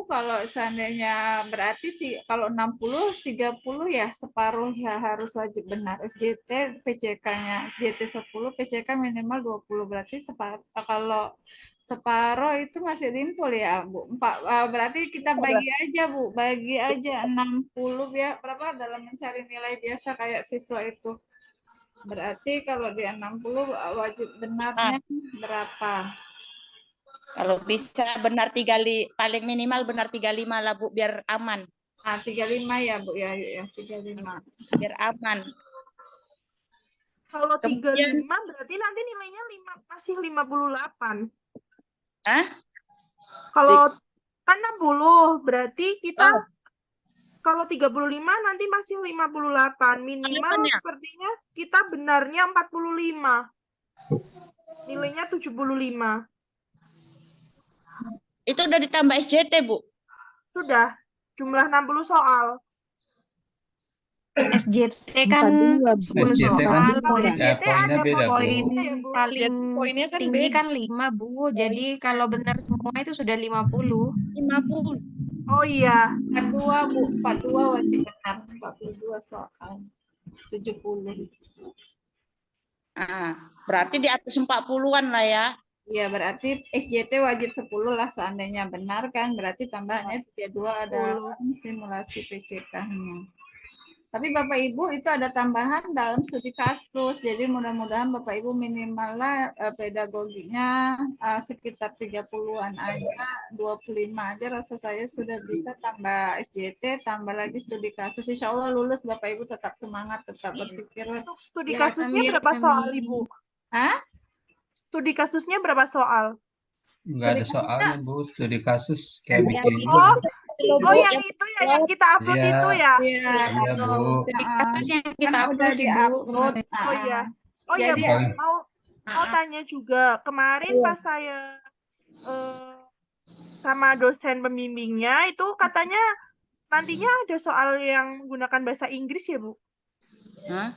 kalau seandainya berarti kalau 60, 30 ya separuh ya harus wajib benar. SJT, PCK-nya SJT 10, PCK minimal 20, berarti kalau separuh itu masih rimpul ya, Bu. Berarti kita bagi aja, Bu. Bagi aja 60 ya, berapa dalam mencari nilai biasa kayak siswa itu. Berarti kalau di 60 wajib benarnya berapa? Kalau bisa benar paling minimal benar 35 lah Bu, biar aman. 35 ya Bu ya, 35. Biar aman. Kalau 35 berarti nanti nilainya masih 58. Hah? Kalau kan 60 berarti kita kalau 35 nanti masih 58. Minimal sepertinya kita benarnya 45. Nilainya 75. Itu udah ditambah SJT, Bu? Sudah. Jumlah 60 soal. SJT kan 10 SJT kan soal, ya, poinnya beda, Bu. poin paling Poinnya kan tinggi beda. kan 5, Bu. Jadi kalau benar semua itu sudah 50. 50. Oh iya. 42 Bu, 42 wajib benar, 42 soal. 70. Berarti di atas 40-an lah ya. Iya, berarti SJT wajib 10 lah seandainya benar kan, berarti tambahnya 32 ada simulasi PCK-nya. Tapi Bapak Ibu itu ada tambahan dalam studi kasus, jadi mudah-mudahan Bapak Ibu minimal lah pedagoginya sekitar 30-an aja, 25 aja rasa saya sudah bisa tambah SJT, tambah lagi studi kasus. Insya Allah lulus Bapak Ibu, tetap semangat, tetap berpikir. Untuk studi kasusnya berapa soal Ibu? Hah? Studi kasusnya berapa soal? Nggak ada soalnya, Bu. Studi kasus kayak bikin loh, Oh, Bu, yang yang itu ya, yang kita upload Iya, itu ya. Iya, iya Bu. betul. Kasus yang Kan kita udah upload Ibu di-upload. kemarin. Oh iya. Oh iya, Jadi Bu, Paling mau tanya juga. Kemarin Iya. pas saya sama dosen pembimbingnya itu katanya nantinya ada soal yang menggunakan bahasa Inggris ya, Bu? Hah?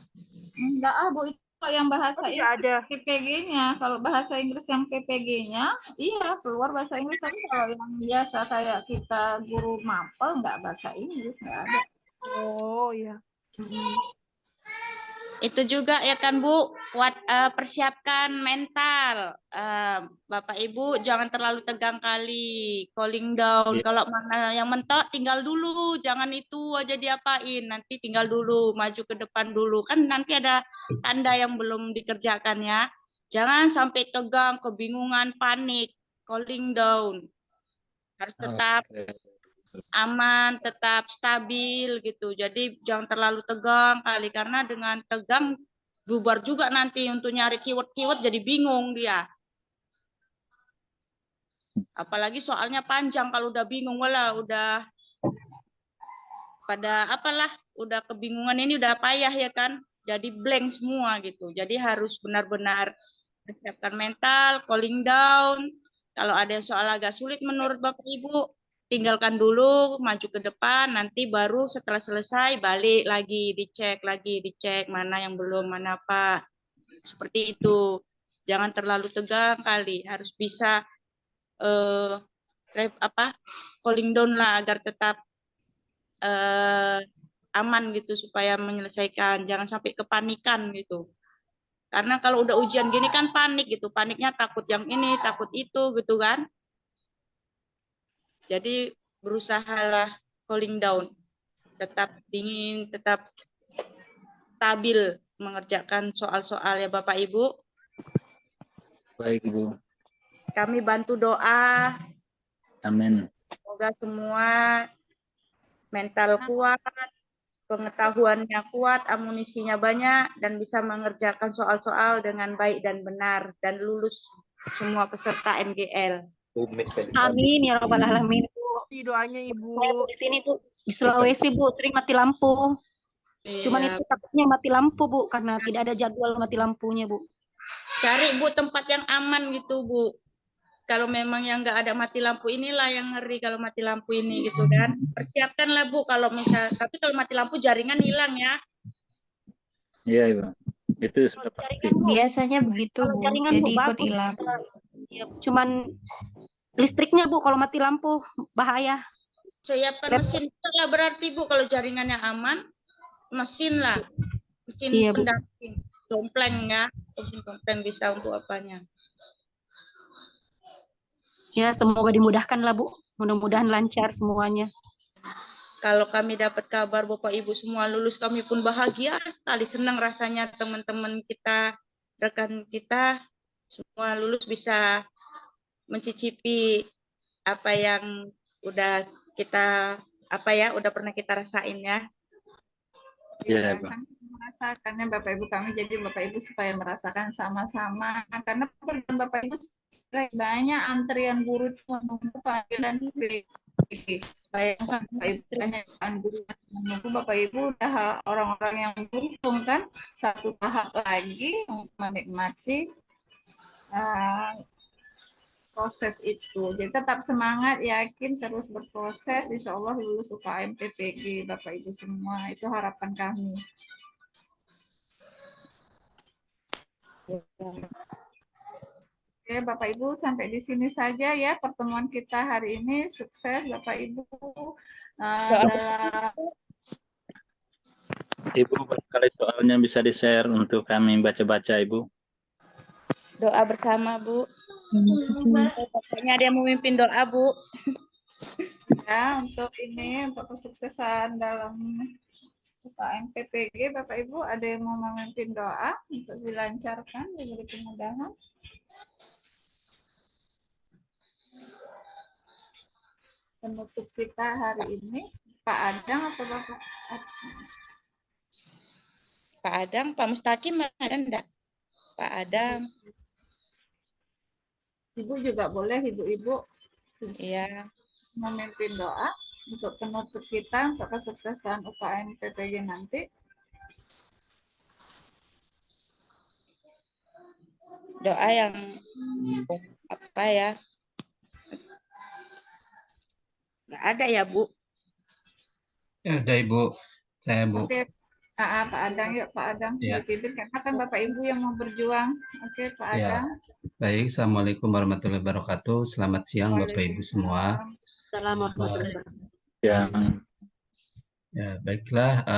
enggak Bu, itu kalau yang bahasa Oh, tidak Inggris ada. PPG-nya. Kalau bahasa Inggris yang PPG-nya, iya keluar bahasa Inggris. Tapi kalau yang biasa kayak kita guru mapel, nggak bahasa Inggris, nggak ada. Oh iya. Itu juga ya kan Bu, persiapkan mental. Bapak Ibu jangan terlalu tegang kali, calling down. Iya. Kalau mana yang mentok tinggal dulu, jangan itu aja diapain. Nanti tinggal dulu, maju ke depan dulu. Kan nanti ada tanda yang belum dikerjakan ya. Jangan sampai tegang, kebingungan, panik, calling down. Harus tetap aman, tetap stabil gitu. Jadi jangan terlalu tegang kali, karena dengan tegang bubar juga nanti untuk nyari keyword-keyword, jadi bingung dia. Apalagi soalnya panjang, kalau udah bingung wala udah pada apalah, udah kebingungan ini udah payah ya kan. Jadi blank semua gitu. Jadi harus benar-benar persiapkan mental, calling down. Kalau ada soal agak sulit menurut Bapak Ibu, tinggalkan dulu, maju ke depan, nanti baru setelah selesai balik lagi, dicek mana yang belum, mana apa. Seperti itu. Jangan terlalu tegang kali, harus bisa calling down lah agar tetap aman gitu, supaya menyelesaikan, jangan sampai kepanikan gitu. Karena kalau udah ujian gini kan panik gitu, paniknya takut yang ini, takut itu gitu kan. Jadi berusahalah calling down, tetap dingin, tetap stabil mengerjakan soal-soal ya Bapak Ibu. Baik, Bu. Kami bantu doa, Amin. semoga semua mental kuat, pengetahuannya kuat, amunisinya banyak, dan bisa mengerjakan soal-soal dengan baik dan benar, dan lulus semua peserta MGL. Amin ya rabbal alamin, Bu. Di doanya Ibu. Saya Bu di sini Bu di Sulawesi Bu sering mati lampu. Cuman Iya. itu takutnya mati lampu Bu karena tidak ada jadwal mati lampunya Bu. Cari Bu tempat yang aman gitu Bu. Kalau memang yang nggak ada mati lampu, inilah yang ngeri kalau mati lampu ini gitu kan. Persiapkanlah Bu kalau misal, tapi kalau mati lampu jaringan hilang ya. Iya, Ibu. Itu sudah pasti. Biasanya begitu Kalau Bu, jaringan jadi Bu ikut bagus. hilang. Ya, cuman listriknya Bu kalau mati lampu bahaya. Siapkan mesin lah berarti Bu, kalau jaringannya aman, mesin lah. Mesin Iya, Bu. pendamping, dompleng ya. Mesin dompleng bisa untuk apanya. Ya, semoga dimudahkan lah Bu. Mudah-mudahan lancar semuanya. Kalau kami dapat kabar Bapak Ibu semua lulus, kami pun bahagia sekali, senang rasanya teman-teman kita, rekan kita semua lulus, bisa mencicipi apa yang udah kita udah pernah kita rasain ya. Iya, Ya, Bu. kami merasakannya Bapak Ibu, kami jadi Bapak Ibu supaya merasakan sama-sama, karena program Bapak Ibu banyak antrian guru itu menunggu panggilan PPG. Bayangkan Bapak Ibu, banyak guru menunggu, Bapak Ibu udah orang-orang yang beruntung kan, satu tahap lagi untuk menikmati proses itu. Jadi tetap semangat, yakin, terus berproses, insya Allah lulus UKM PPG Bapak Ibu semua, itu harapan kami. Oke Bapak Ibu, sampai di sini saja ya pertemuan kita hari ini. Sukses Bapak Ibu dalam Ibu, barangkali soalnya bisa di-share untuk kami baca-baca, Ibu. Doa bersama Bu. Pokoknya ada yang memimpin doa Bu. ya untuk ini, untuk kesuksesan dalam UKM PPG. Bapak Ibu ada yang mau memimpin doa untuk dilancarkan, diberi kemudahan. Penutup kita hari ini Pak Adang atau Bapak Pak Adang, Pak Mustaqim ada enggak? Pak Adang. Ibu juga boleh, ibu-ibu Iya. memimpin doa. untuk penutup kita untuk kesuksesan UKM PPG nanti. Doa yang apa ya? Nggak ada ya, Bu? Ya udah Ibu, saya Bu. Oke, Pak Adang, yuk Pak Adang Ya. dipimpin karena kan Bapak Ibu yang mau berjuang. Oke, Pak Ya, Adang. baik. Assalamualaikum warahmatullahi wabarakatuh. Selamat siang Bapak Ibu semua. Selamat warahmatullahi Ya, Ya, baiklah.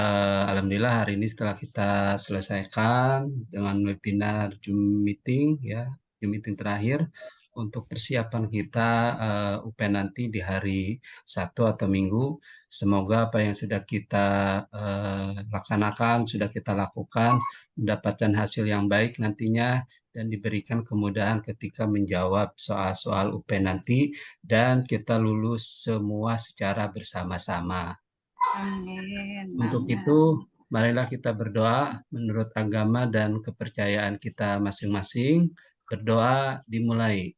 Alhamdulillah hari ini setelah kita selesaikan dengan webinar Zoom meeting, ya, Zoom meeting terakhir untuk persiapan kita UPN nanti di hari Sabtu atau Minggu. Semoga apa yang sudah kita laksanakan, sudah kita lakukan, mendapatkan hasil yang baik nantinya dan diberikan kemudahan ketika menjawab soal-soal UPN nanti dan kita lulus semua secara bersama-sama. Amin. Untuk Amin. itu, marilah kita berdoa menurut agama dan kepercayaan kita masing-masing. Berdoa dimulai.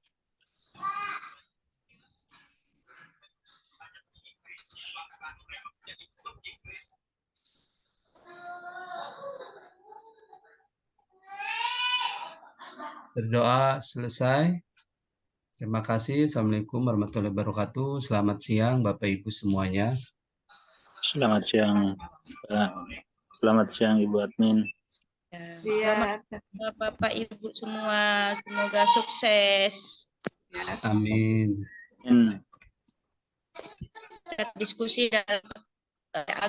Berdoa selesai. Terima kasih. Assalamualaikum warahmatullahi wabarakatuh. Selamat siang Bapak Ibu semuanya. selamat siang. Selamat siang Ibu Admin. Iya. Selamat Bapak Ibu semua, semoga sukses. Amin. Diskusi dalam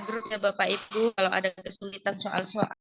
grup ya Bapak Ibu, kalau ada kesulitan soal-soal